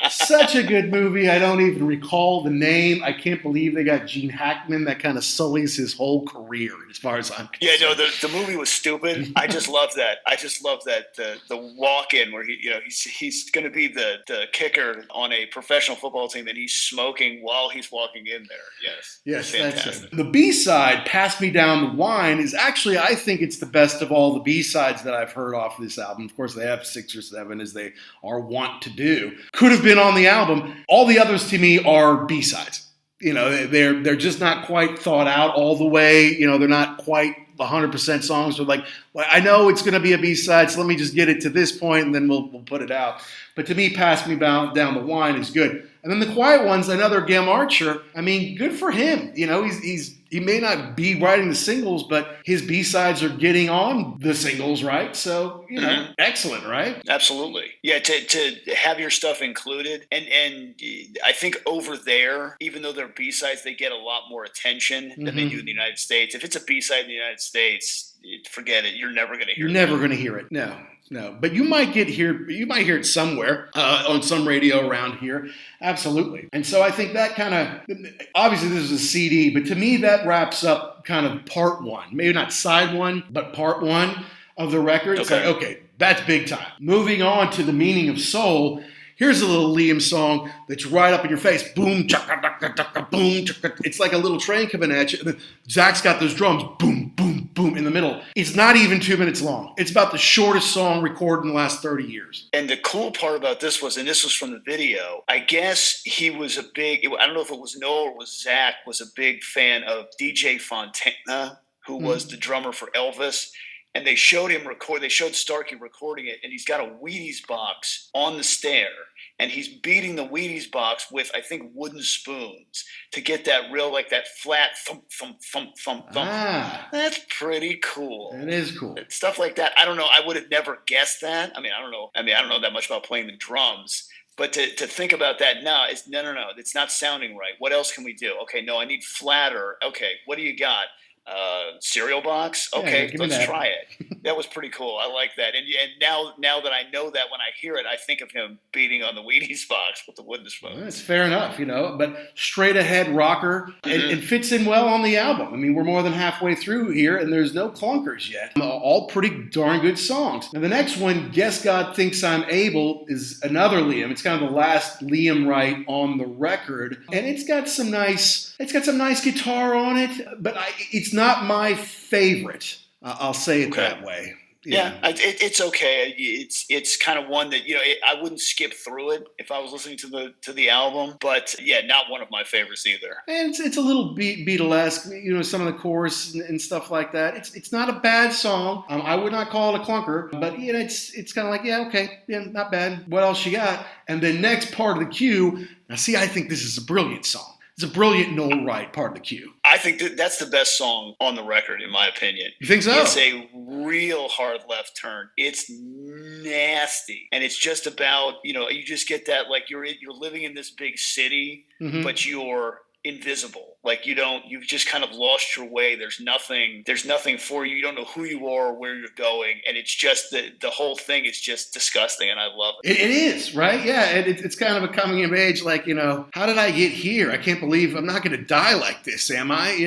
Such a good movie. I don't even recall the name. I can't believe they got Gene Hackman. That kind of sullies his whole career, as far as I'm concerned. Yeah, no, the movie was stupid. I just love that. The walk-in where he's going to be the kicker on a professional football team, and he's smoking while he's walking in there. Yes, that's it. The B-side, "Pass Me Down the Wine," is actually, I think it's the best of all the B-sides that I've heard off this album. Of course, they have 6 or 7, as they are wont to do. Could have been on the album. All the others to me are B-sides. They're just not quite thought out all the way. They're not quite 100% songs. They're like, well, I know it's going to be a B-side, so let me just get it to this point, and then we'll put it out. But to me, "Pass Me Down the Wine" is good. And then the quiet ones, another Gem Archer. I mean, good for him. He may not be writing the singles, but his B-sides are getting on the singles, right? So, excellent, right? Absolutely. Yeah, to have your stuff included. And I think over there, even though they're B-sides, they get a lot more attention than they do in the United States. If it's a B-side in the United States, forget it. You're never going to hear it. You're never going to hear it. No. But you might hear it somewhere on some radio around here. Absolutely. And so I think that kind of, obviously this is a CD, but to me that wraps up kind of part one. Maybe not side one, but part one of the record. Okay, that's big time. Moving on to "The Meaning of Soul." Here's a little Liam song that's right up in your face. Boom, chaka, boom, chaka. It's like a little train coming at you. And then Zach's got those drums. Boom, boom, boom in the middle. It's not even 2 minutes long. It's about the shortest song recorded in the last 30 years. And the cool part about this was, and this was from the video, I guess he was I don't know if it was Noah or was Zach, was a big fan of DJ Fontana, who was the drummer for Elvis. And they showed Starkey recording it, and he's got a Wheaties box on the stair, and he's beating the Wheaties box with, I think, wooden spoons to get that real, like that flat thump, thump, thump, thump, thump. That's pretty cool. It is cool. Stuff like that. I don't know. I would have never guessed that. I don't know. I don't know that much about playing the drums. But to think about that now is no. It's not sounding right. What else can we do? Okay, no, I need flatter. Okay, what do you got? Cereal box. Okay, let's try it. That was pretty cool. I like that. And now that I know that, when I hear it, I think of him beating on the Wheaties box with the wooden spoon. Well, that's fair enough, but straight ahead rocker. It fits in well on the album. We're more than halfway through here, and there's no clunkers yet. All pretty darn good songs. Now the next one, Guess God Thinks I'm Able, is another Liam. It's kind of the last Liam Wright on the record, and it's got some nice guitar on it, but it's not my favorite. I'll say it that way. Yeah, it's okay. It's kind of one that I wouldn't skip through it if I was listening to the album. But yeah, not one of my favorites either. And it's a little Beatlesque, some of the chorus and stuff like that. It's not a bad song. I would not call it a clunker, but it's kind of like not bad. What else you got? And the next part of the cue. Now, see, I think this is a brilliant song. It's a brilliant Noel Wright part of the cue. I think that's the best song on the record, in my opinion. You think so? It's a real hard left turn. It's nasty. And it's just about, you just get that, like, you're living in this big city, but you're invisible. Like, you've just kind of lost your way. There's nothing for you. You don't know who you are or where you're going. And it's just the whole thing is just disgusting. And I love it. It is, right? Yeah. And it's kind of a coming of age, like, how did I get here? I can't believe I'm not going to die like this, am I?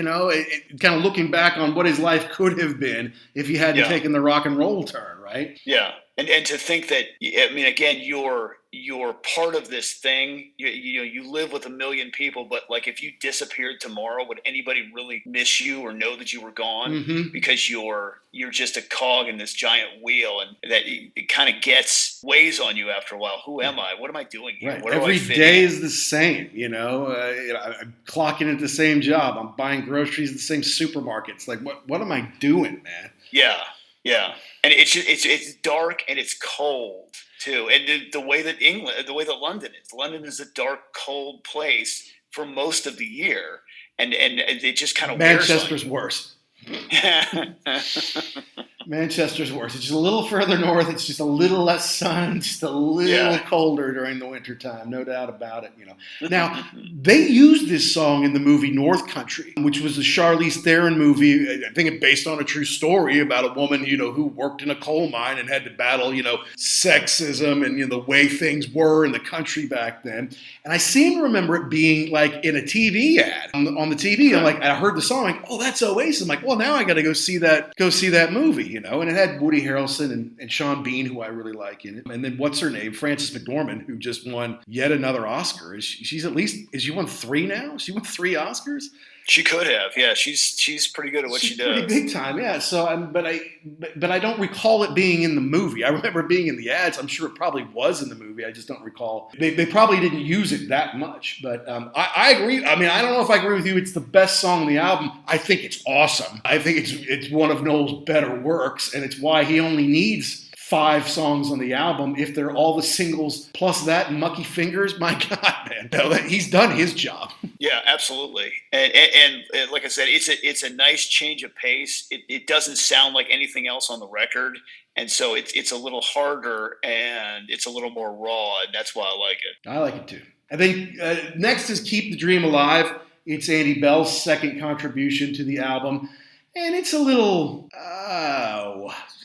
Kind of looking back on what his life could have been if he hadn't taken the rock and roll turn, right? Yeah. And to think that, again, you're part of this thing. You live with a million people, but like, if you disappeared tomorrow, would anybody really miss you or know that you were gone? Because you're just a cog in this giant wheel, and that it kind of weighs on you after a while. Who am I? What am I doing here? Right. Every day is the same. I'm clocking at the same job. I'm buying groceries at the same supermarkets. Like, what am I doing, man? Yeah. Yeah, and it's dark and it's cold too, and the way that London is a dark, cold place for most of the year, and it just kind of Manchester's worse. Manchester's worse. It's just a little further north. It's just a little less sun, just a little colder during the wintertime, no doubt about it. Now, they used this song in the movie North Country, which was a Charlize Theron movie. I think it's based on a true story about a woman, who worked in a coal mine and had to battle, sexism and the way things were in the country back then. And I seem to remember it being like in a TV ad on the TV. I'm like, I heard the song, like, oh, that's Oasis. I'm like, well, now I got to go see that movie. And it had Woody Harrelson and Sean Bean, who I really like in it. And then what's her name? Frances McDormand, who just won yet another Oscar. Is she won 3 now? She won 3 Oscars? She could have, yeah. She's pretty good at what she does. Pretty big time, yeah. So, but I don't recall it being in the movie. I remember being in the ads. I'm sure it probably was in the movie. I just don't recall. They probably didn't use it that much. But I agree. I don't know if I agree with you. It's the best song on the album. I think it's awesome. I think it's one of Noel's better works, and it's why he only needs 5 songs on the album. If they're all the singles plus that Mucky Fingers, my God, man, he's done his job. Yeah, absolutely. And like I said, it's a nice change of pace. It doesn't sound like anything else on the record, and so it's a little harder and it's a little more raw, and that's why I like it. I like it too. I think next is Keep the Dream Alive. It's Andy Bell's second contribution to the album, and it's a little.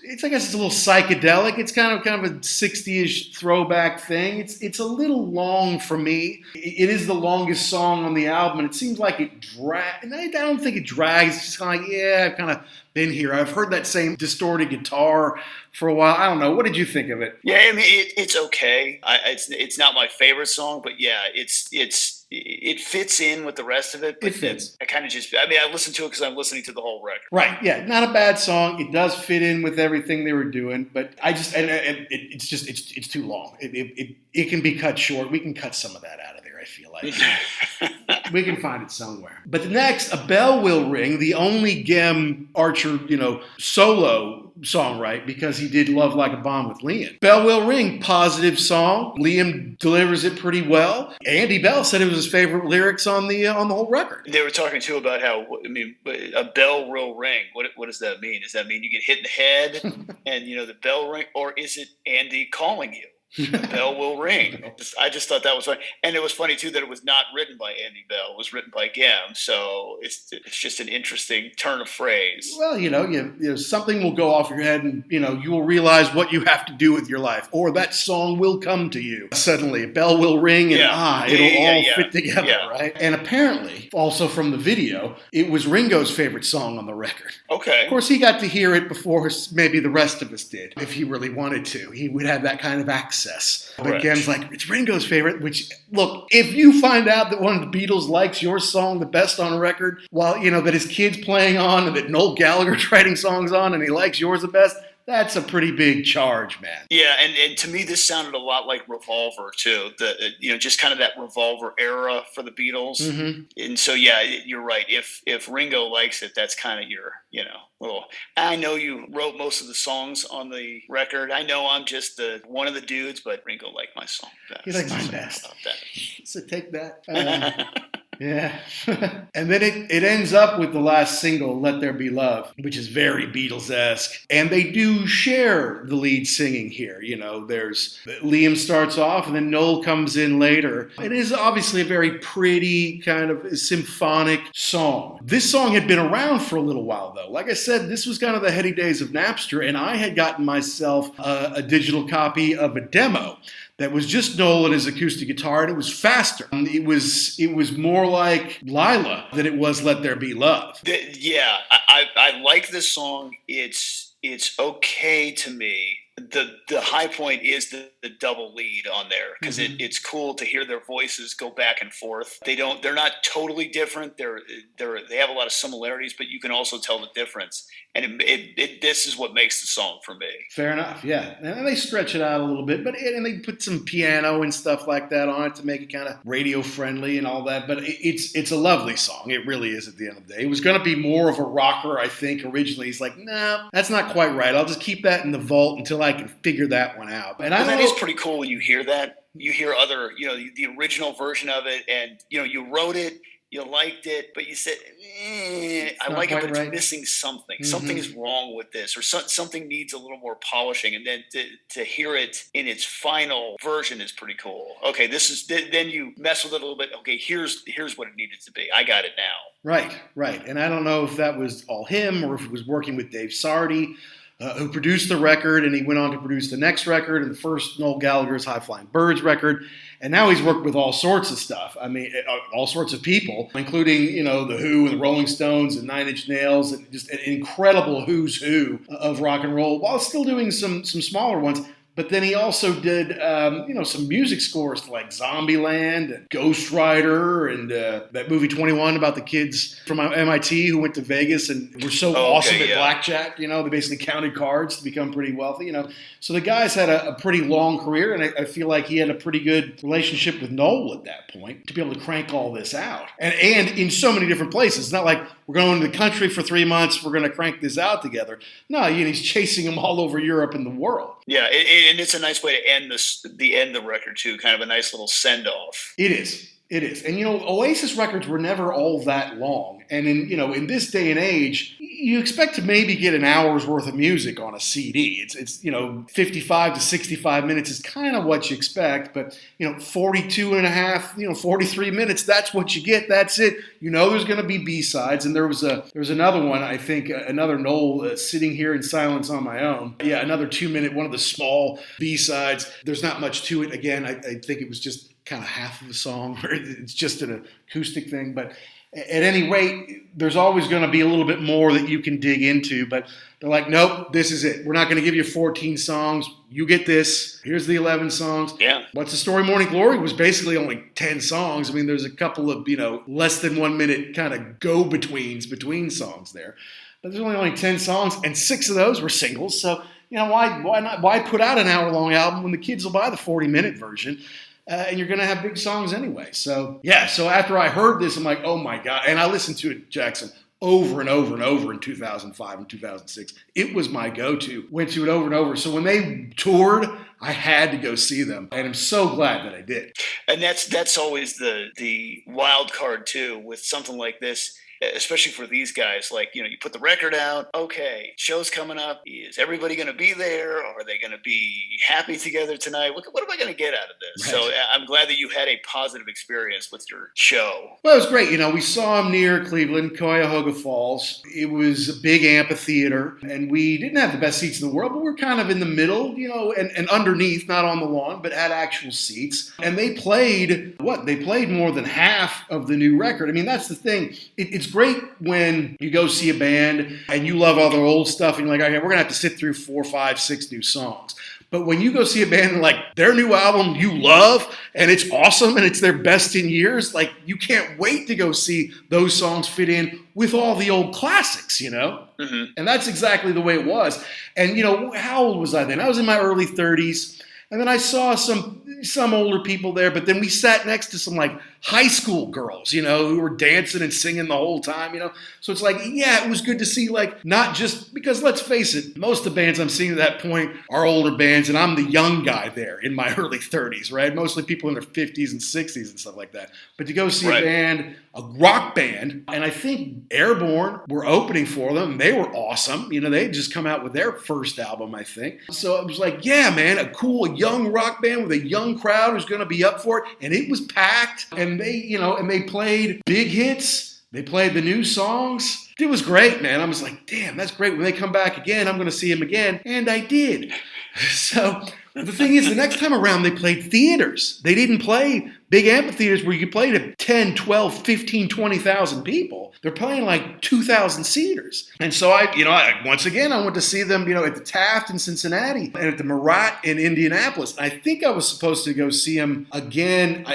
I guess it's a little psychedelic. It's kind of a 60-ish throwback thing. It's a little long for me. It is the longest song on the album, and it seems like it drags. And I don't think it drags. It's just kind of like, I've kind of been here. I've heard that same distorted guitar for a while. I don't know. What did you think of it? Yeah, it's okay. It's not my favorite song, but yeah, it's it fits in with the rest of it. But It fits. I listened to it because I'm listening to the whole record. Right, yeah, not a bad song. It does fit in with everything they were doing, but it's too long. It can be cut short. We can cut some of that out of there, I feel like. We can find it somewhere. But next, A Bell Will Ring, the only Gem Archer, solo song, right? Because he did Love Like a Bomb with Liam. Bell Will Ring, positive song. Liam delivers it pretty well. Andy Bell said it was his favorite lyrics on the whole record. They were talking too about how, a bell will ring. What does that mean? Does that mean you get hit in the head and the bell ring, or is it Andy calling you? The bell will ring. I just thought that was funny. And it was funny, too, that it was not written by Andy Bell. It was written by Gem. So it's just an interesting turn of phrase. Well, something will go off your head and, you will realize what you have to do with your life. Or that song will come to you. Suddenly, a bell will ring and it'll all fit together, right? And apparently, also from the video, it was Ringo's favorite song on the record. Okay. Of course, he got to hear it before maybe the rest of us did. If he really wanted to, he would have that kind of access. But Gem's like, it's Ringo's favorite, which, look, if you find out that one of the Beatles likes your song the best on a record, while, that his kid's playing on and that Noel Gallagher's writing songs on and he likes yours the best, that's a pretty big charge, man. Yeah, and to me, this sounded a lot like Revolver, too. Just kind of that Revolver era for the Beatles. Mm-hmm. And so, yeah, you're right. If Ringo likes it, that's kind of your, little... I know you wrote most of the songs on the record. I know I'm just one of the dudes, but Ringo liked my song best. He liked mine best. So take that. Yeah. And then it ends up with the last single, Let There Be Love, which is very Beatles-esque. And they do share the lead singing here. There's Liam starts off and then Noel comes in later. It is obviously a very pretty kind of symphonic song. This song had been around for a little while, though. Like I said, this was kind of the heady days of Napster, and I had gotten myself a digital copy of a demo that was just Noel and his acoustic guitar, and it was faster. It was more like Lyla than it was Let There Be Love. I like this song. It's okay to me. The high point is the double lead on there because it's cool to hear their voices go back and forth. They're not totally different. They have a lot of similarities, but you can also tell the difference. And this is what makes the song for me. Fair enough, yeah. And they stretch it out a little bit, and they put some piano and stuff like that on it to make it kind of radio friendly and all that. But it's a lovely song. It really is at the end of the day. It was going to be more of a rocker, I think, originally. He's like, no, that's not quite right. I'll just keep that in the vault until I can figure that one out. And that is pretty cool when you hear that. You hear other, the original version of it, and, you wrote it. You liked it, but you said, I like it, but it's missing something. Mm-hmm. Something is wrong with this, or something needs a little more polishing. And then to hear it in its final version is pretty cool. Okay, then you mess with it a little bit. Okay, here's what it needed to be. I got it now. Right. And I don't know if that was all him or if it was working with Dave Sardy, who produced the record, and he went on to produce the next record and the first Noel Gallagher's High Flying Birds record. And now he's worked with all sorts of stuff. I mean, all sorts of people, including, The Who and the Rolling Stones and Nine Inch Nails, and just an incredible who's who of rock and roll, while still doing some smaller ones. But then he also did, some music scores to like Zombieland and Ghost Rider and that movie 21 about the kids from MIT who went to Vegas and were so awesome at blackjack. They basically counted cards to become pretty wealthy. So the guy's had a pretty long career, and I feel like he had a pretty good relationship with Noel at that point to be able to crank all this out. And in so many different places. It's not like we're going to the country for 3 months, we're going to crank this out together. No, he's chasing them all over Europe and the world. Yeah, and it's a nice way to end the record too, kind of a nice little send off. It is. And Oasis records were never all that long. And in this day and age, you expect to maybe get an hour's worth of music on a CD. It's 55 to 65 minutes is kind of what you expect, but 42 and a half, 43 minutes, that's what you get. That's it. There's going to be B-sides, and there was another one, I think, another Noel, Sitting Here in Silence on My Own. Yeah, another 2-minute, one of the small B-sides. There's not much to it. Again, I think it was just kind of half of a song where it's just an acoustic thing, but At any rate, there's always going to be a little bit more that you can dig into, but they're like, nope, this is it. We're not going to give you 14 songs. You get this. Here's the 11 songs. Yeah. What's the Story? Morning Glory was basically only 10 songs. I mean, there's a couple of, less than 1 minute kind of go-betweens between songs there. But there's only 10 songs, and 6 of those were singles. So, why put out an hour-long album when the kids will buy the 40-minute version? And you're going to have big songs anyway. So, yeah. So after I heard this, I'm like, oh, my God. And I listened to it, Jackson, over and over and over in 2005 and 2006. It was my go-to. Went to it over and over. So when they toured, I had to go see them. And I'm so glad that I did. And that's always the wild card, too, with something like this. Especially for these guys, like, you put the record out, okay, show's coming up. Is everybody going to be there? Are they going to be happy together tonight? What am I going to get out of this? Right. So I'm glad that you had a positive experience with your show. Well, it was great. We saw them near Cleveland, Cuyahoga Falls. It was a big amphitheater, and we didn't have the best seats in the world, but we were kind of in the middle, and underneath, not on the lawn, but had actual seats. And they played, They played more than half of the new record. I mean, that's the thing. It's great when you go see a band and you love all their old stuff and you're like, okay, we're going to have to sit through 4, 5, 6 new songs. But when you go see a band and like their new album you love and it's awesome and it's their best in years, like you can't wait to go see those songs fit in with all the old classics, Mm-hmm. And that's exactly the way it was. And, how old was I then? I was in my early 30s. And then I saw some older people there, but then we sat next to some like high school girls, who were dancing and singing the whole time, So it's like, yeah, it was good to see, like, not just because, let's face it, most of the bands I'm seeing at that point are older bands, and I'm the young guy there in my early 30s, right? Mostly people in their 50s and 60s and stuff like that. But to go see a band, a rock band, and I think Airborne were opening for them. They were awesome. They had just come out with their first album, I think. So it was like, yeah, man, a cool young rock band with a young crowd who's going to be up for it. And it was packed. And they played big hits. They played the new songs. It was great, man. I was like, damn, that's great. When they come back again, I'm going to see them again. And I did. So the thing is, the next time around, they played theaters. They didn't play big amphitheaters where you could play to 10, 12, 15, 20,000 people. They're playing like 2,000 seaters. And so I once again, I went to see them, at the Taft in Cincinnati and at the Murat in Indianapolis. I think I was supposed to go see them again.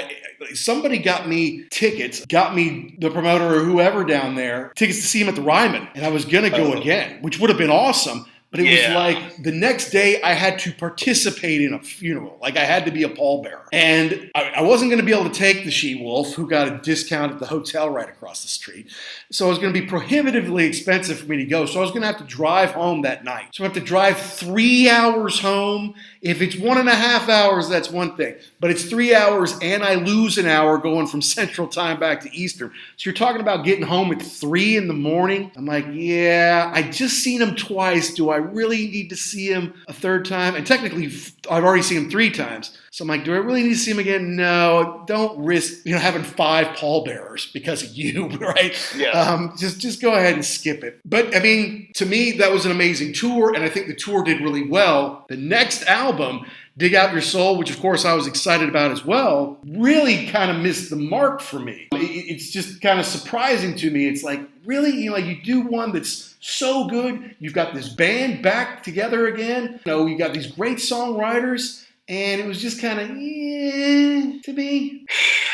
Somebody got me tickets, got me the promoter or whoever down there, tickets to see him at the Ryman. And I was going to go again, which would have been awesome. But it was like the next day I had to participate in a funeral. Like I had to be a pallbearer. And I wasn't going to be able to take the she-wolf who got a discount at the hotel right across the street. So it was going to be prohibitively expensive for me to go. So I was going to have to drive home that night. So I have to drive 3 hours home. If it's 1.5 hours, that's one thing. But it's 3 hours and I lose an hour going from Central Time back to Eastern. So you're talking about getting home at 3 in the morning. I'm like, yeah, I just seen him twice. Do I really need to see him a third time? And technically, I've already seen him 3 times. So I'm like, do I really need to see him again? No, don't risk, having 5 pallbearers because of you, right? Yeah. Just go ahead and skip it. But I mean, to me, that was an amazing tour, and I think the tour did really well. The next album, Dig Out Your Soul, which of course I was excited about as well, really kind of missed the mark for me. It's just kind of surprising to me. It's like, really, you do one that's so good. You've got this band back together again. You got these great songwriters. And it was just kind of, to me.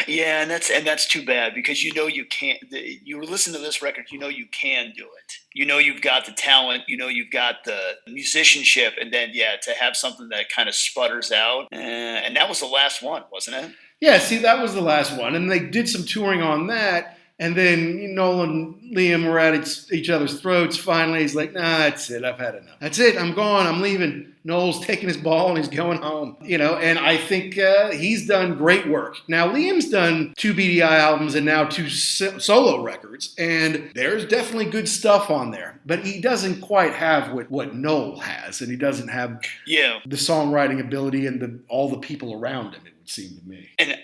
Yeah, and that's too bad because you can't. You listen to this record, you can do it. You've got the talent, you've got the musicianship, and then to have something that kind of sputters out. And that was the last one, wasn't it? Yeah, see, that was the last one, and they did some touring on that. And then Noel and Liam were at each other's throats. Finally, he's like, nah, that's it. I've had enough. That's it. I'm gone. I'm leaving. Noel's taking his ball and he's going home. And I think he's done great work. Now, Liam's done 2 BDI albums and now 2 solo records. And there's definitely good stuff on there. But he doesn't quite have what Noel has. And he doesn't have the songwriting ability and all the people around him, it would seem to me. And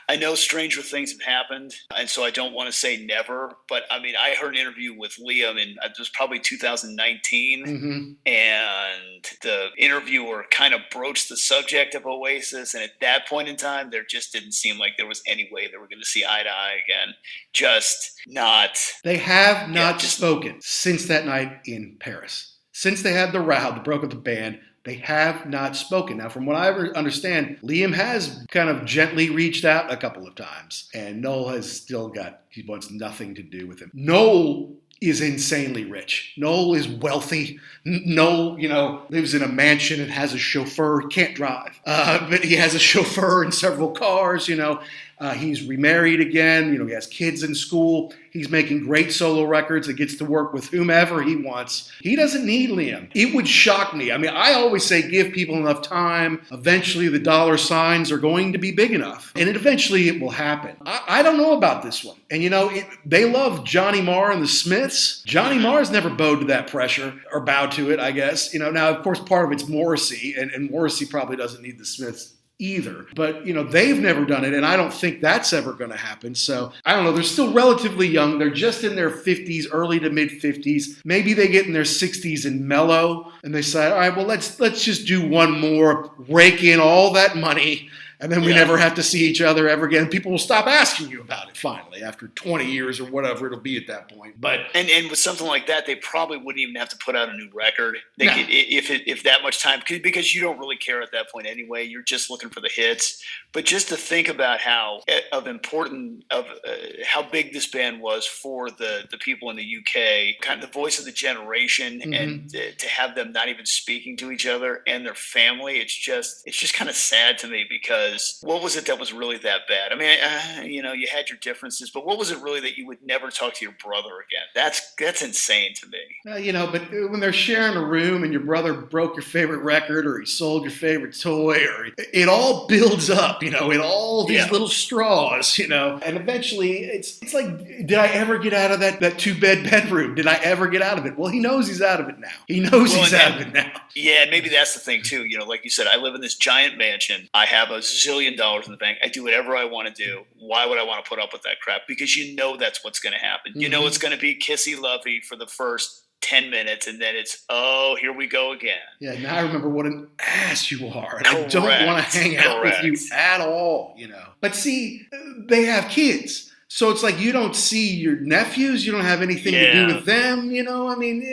I I know stranger things have happened, and so I don't want to say never, but I mean, I heard an interview with Liam in it was probably 2019, and the interviewer kind of broached the subject of Oasis, and at that point in time, there just didn't seem like there was any way they were going to see eye to eye again. Just not. They have not spoken since that night in Paris. Since they had the row that broke up the band, they have not spoken. Now, from what I understand, Liam has kind of gently reached out a couple of times, and Noel has still he wants nothing to do with him. Noel is insanely rich. Noel is wealthy. Noel, lives in a mansion and has a chauffeur. He can't drive, but he has a chauffeur and several cars, He's remarried again. He has kids in school. He's making great solo records and gets to work with whomever he wants. He doesn't need Liam. It would shock me. I mean, I always say give people enough time. Eventually, the dollar signs are going to be big enough. And eventually, it will happen. I don't know about this one. And, they love Johnny Marr and the Smiths. Johnny Marr's never bowed to that pressure, or bowed to it, I guess. Now, of course, part of it's Morrissey, and Morrissey probably doesn't need the Smiths either. But, they've never done it, and I don't think that's ever going to happen. So, I don't know. They're still relatively young. They're just in their 50s, early to mid-50s. Maybe they get in their 60s and mellow, and they say, all right, well, let's just do one more, rake in all that money, and then we never have to see each other ever again. People will stop asking you about it finally after 20 years or whatever it'll be at that point. But and with something like that, they probably wouldn't even have to put out a new record. They could, if that much time, because you don't really care at that point anyway. You're just looking for the hits. But just to think about how big this band was for the people in the UK, kind of the voice of the generation, and to have them not even speaking to each other and their family, it's just kind of sad to me because. What was it that was really that bad? I mean, you had your differences, but what was it really that you would never talk to your brother again? That's insane to me. But when they're sharing a room and your brother broke your favorite record or he sold your favorite toy, or it all builds up, in all these little straws, and eventually it's like, did I ever get out of that 2-bed bedroom? Did I ever get out of it? Well, he knows he's out of it now. He knows he's out of it now. Yeah, and maybe that's the thing too. Like you said, I live in this giant mansion. I have a zillion dollars in the bank. I do whatever I want to do. Why would I want to put up with that crap? Because that's what's going to happen. It's going to be kissy lovey for the first 10 minutes, and then it's, here we go again. Yeah, now I remember what an ass you are, and I don't want to hang out with you at all, But see, they have kids. So it's like you don't see your nephews. You don't have anything to do with them. I mean,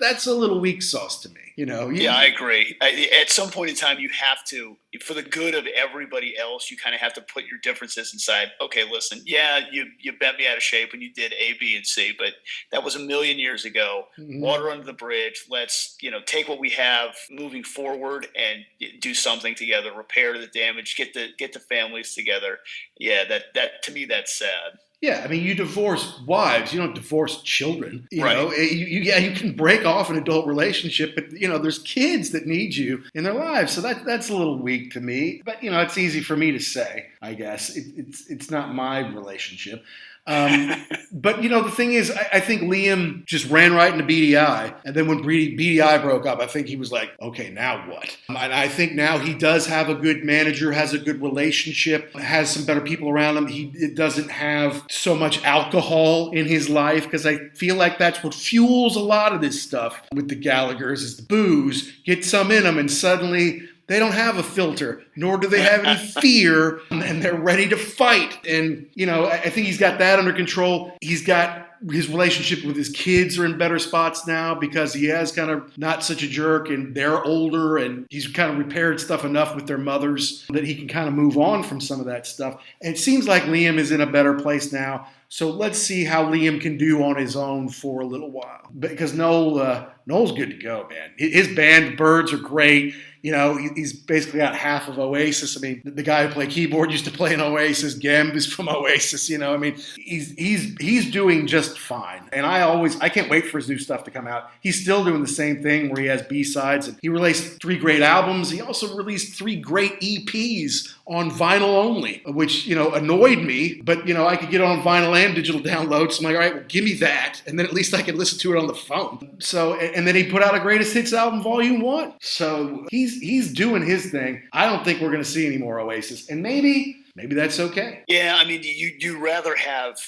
that's a little weak sauce to me. I agree. At some point in time, you have to, for the good of everybody else, you kind of have to put your differences aside. Okay, listen, you bent me out of shape when you did A, B, and C, but that was a million years ago. Water under the bridge. Let's, take what we have moving forward and do something together, repair the damage, get the families together. Yeah, that to me, that's sad. Yeah, I mean, you divorce wives, you don't divorce children. You right. know, you can break off an adult relationship, but there's kids that need you in their lives, so that's a little weak to me. But it's easy for me to say, I guess. It's not my relationship. But the thing is, I think Liam just ran right into BDI, and then when BDI broke up, I think he was like, okay, now what? And I think now he does have a good manager, has a good relationship, has some better people around him. He doesn't have so much alcohol in his life, because I feel like that's what fuels a lot of this stuff with the Gallaghers is the booze. Get some in them, and suddenly they don't have a filter, nor do they have any fear, and they're ready to fight. And, I think he's got that under control. He's got his relationship with his kids are in better spots now because he has kind of not such a jerk, and they're older, and he's kind of repaired stuff enough with their mothers that he can kind of move on from some of that stuff. And it seems like Liam is in a better place now. So let's see how Liam can do on his own for a little while. Because Noel's good to go, man. His band, the Birds, are great. He's basically got half of Oasis. I mean, the guy who played keyboard used to play in Oasis. Gemb is from Oasis. I mean, he's doing just fine. And I can't wait for his new stuff to come out. He's still doing the same thing where he has B-sides. And he released 3 great albums. He also released 3 great EPs on vinyl only, which, annoyed me. But, I could get on vinyl bland digital download. So I'm like, all right, well, give me that. And then at least I can listen to it on the phone. So, and then he put out a Greatest Hits album, Volume 1. So he's doing his thing. I don't think we're going to see any more Oasis. And maybe that's okay. Yeah, I mean, you'd rather have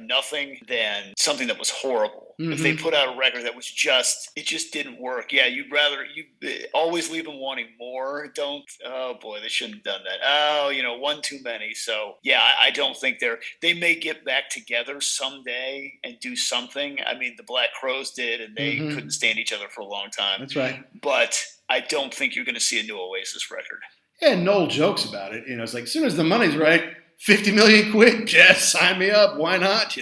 nothing than something that was horrible. Mm-hmm. If they put out a record that was it just didn't work. Yeah, you always leave them wanting more. Oh boy, they shouldn't have done that. Oh, one too many. So yeah, I don't think they may get back together someday and do something. I mean, the Black Crowes did, and they couldn't stand each other for a long time. That's right. But I don't think you're going to see a new Oasis record. Yeah, and Noel jokes about it. It's like, as soon as the money's right, 50 million quid, Jess, sign me up. Why not?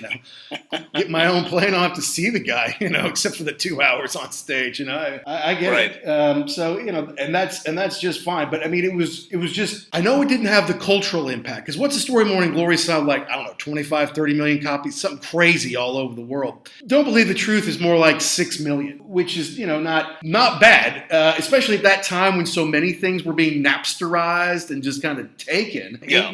Get my own plane. I don't have to see the guy, except for the 2 hours on stage. I get it. So, and that's just fine. But I mean, it was just, I know it didn't have the cultural impact, because what's the Story Morning Glory sound like? I don't know, 25, 30 million copies, something crazy all over the world. Don't Believe the Truth is more like 6 million, which is, not bad, especially at that time when so many things were being Napsterized and just kind of taken. Yeah.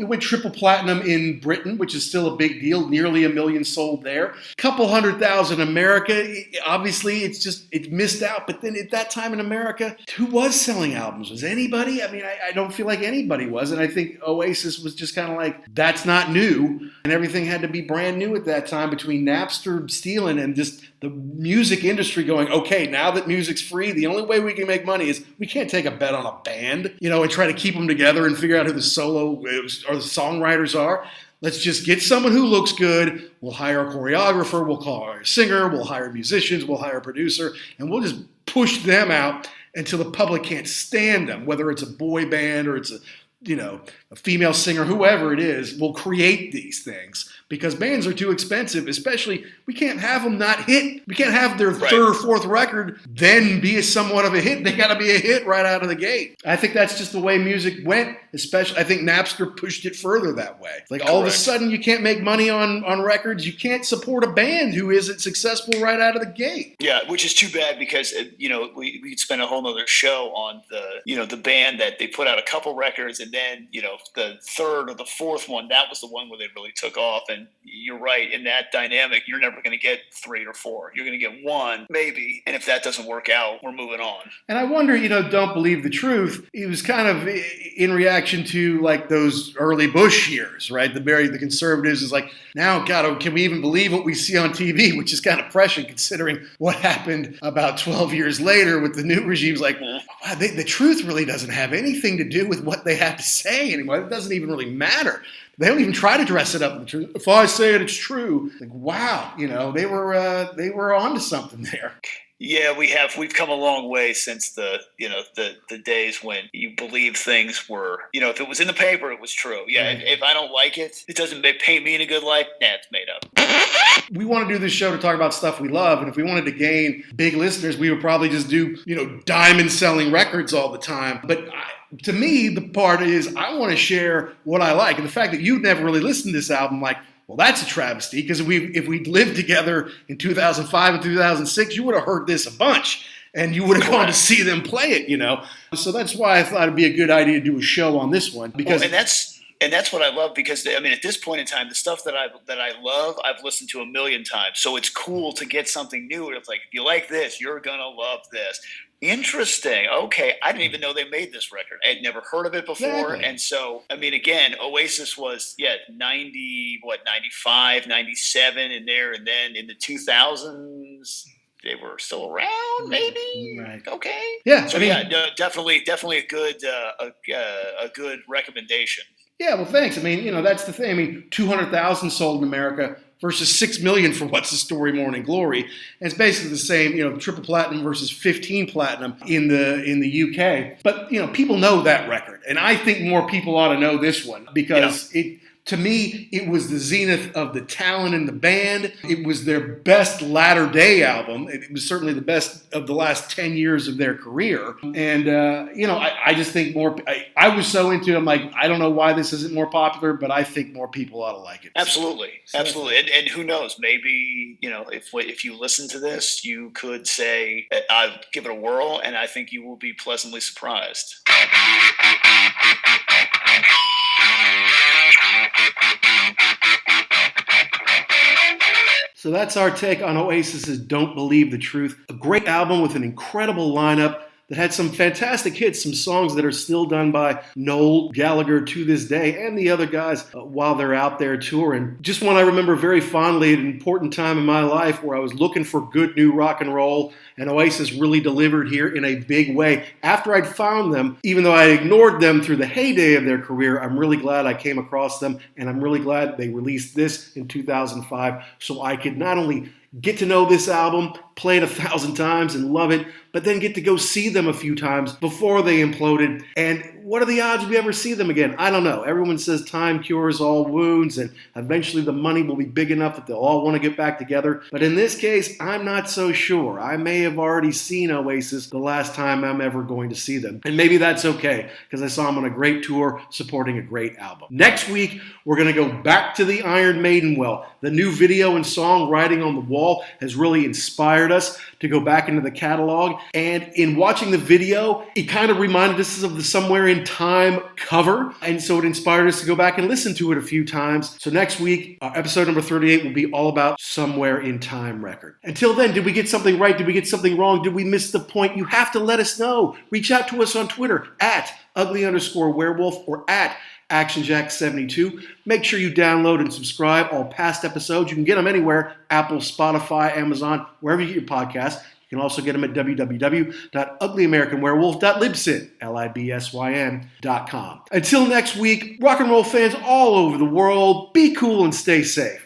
It went triple platinum in Britain, which is still a big deal. Nearly 1 million sold there. Couple 100,000 in America. Obviously, it missed out. But then at that time in America, who was selling albums? Was anybody? I mean, I don't feel like anybody was. And I think Oasis was just kind of like, that's not new. And everything had to be brand new at that time, between Napster stealing and just the music industry going, okay, now that music's free, the only way we can make money is we can't take a bet on a band, and try to keep them together and figure out who the solo or the songwriters are. Let's just get someone who looks good. We'll hire a choreographer. We'll hire a singer. We'll hire musicians. We'll hire a producer. And we'll just push them out until the public can't stand them, whether it's a boy band or it's a female singer, whoever it is. Will create these things because bands are too expensive, especially we can't have them not hit. We can't have their third or fourth record then be somewhat of a hit. They got to be a hit right out of the gate. I think that's just the way music went, especially I think Napster pushed it further that way. Like all of a sudden you can't make money on records. You can't support a band who isn't successful right out of the gate. Yeah, which is too bad because, we could spend a whole nother show on the band that they put out a couple records and then, the third or the fourth one, that was the one where they really took off. And you're right, in that dynamic, you're never going to get 3 or 4. You're going to get 1, maybe. And if that doesn't work out, we're moving on. And I wonder, Don't Believe the Truth, it was kind of in reaction to like those early Bush years, right? The conservatives is like, now, God, can we even believe what we see on TV? Which is kind of prescient considering what happened about 12 years later with the new regimes. Like, wow, the truth really doesn't have anything to do with what they have to say anymore. It doesn't even really matter. They don't even try to dress it up in the truth. If I say it, it's true. Like, wow, they were onto something there. Yeah, we've come a long way since the days when you believe things were, if it was in the paper, it was true. Yeah, if I don't like it, it doesn't paint me in a good light. Nah, it's made up. We want to do this show to talk about stuff we love, and if we wanted to gain big listeners, we would probably just do, diamond selling records all the time. But to me, the part is I want to share what I like, and the fact that you've never really listened to this album, like, well, that's a travesty, because if we'd lived together in 2005 and 2006, you would have heard this a bunch, and you would have gone to see them play it, So that's why I thought it'd be a good idea to do a show on this one. Because and that's what I love, because I mean, at this point in time, the stuff that I love, I've listened to 1 million times. So it's cool to get something new. It's like, if you like this, you're gonna love this. Interesting. Okay. I didn't even know they made this record. I had never heard of it before. Exactly. And so, I mean, again, Oasis was, 95, 97 in there. And then in the 2000s, they were still around, maybe? Right. Okay. Yeah. So, definitely a good recommendation. Yeah, well, thanks. I mean, that's the thing. I mean, 200,000 sold in America versus 6 million for What's the Story Morning Glory. And it's basically the same, triple platinum versus 15 platinum in the UK. But, people know that record. And I think more people ought to know this one because to me, it was the zenith of the talent in the band. It was their best latter-day album. It was certainly the best of the last 10 years of their career. And, I just think I was so into it. I'm like, I don't know why this isn't more popular, but I think more people ought to like it. Absolutely. Absolutely. And who knows, maybe, if you listen to this, you could say, I'll give it a whirl, and I think you will be pleasantly surprised. So that's our take on Oasis's Don't Believe the Truth. A great album with an incredible lineup that had some fantastic hits, some songs that are still done by Noel Gallagher to this day and the other guys while they're out there touring. Just one I remember very fondly at an important time in my life where I was looking for good new rock and roll, and Oasis really delivered here in a big way. After I'd found them, even though I ignored them through the heyday of their career, I'm really glad I came across them, and I'm really glad they released this in 2005 so I could not only get to know this album, play it 1,000 times and love it, but then get to go see them a few times before they imploded. And what are the odds we ever see them again? I don't know. Everyone says time cures all wounds and eventually the money will be big enough that they'll all want to get back together. But in this case, I'm not so sure. I may have already seen Oasis the last time I'm ever going to see them. And maybe that's okay, because I saw them on a great tour supporting a great album. Next week, we're going to go back to the Iron Maiden well. The new video and song Writing on the Wall has really inspired us to go back into the catalog. And in watching the video, it kind of reminded us of the Somewhere in Time cover. And so it inspired us to go back and listen to it a few times. So next week, episode number 38 will be all about Somewhere in Time record. Until then, did we get something right? Did we get something wrong? Did we miss the point? You have to let us know. Reach out to us on Twitter at ugly_werewolf or at ActionJack72. Make sure you download and subscribe all past episodes. You can get them anywhere, Apple, Spotify, Amazon, wherever you get your podcasts. You can also get them at www.uglyamericanwerewolf.libsyn.com. Until next week, rock and roll fans all over the world, be cool and stay safe.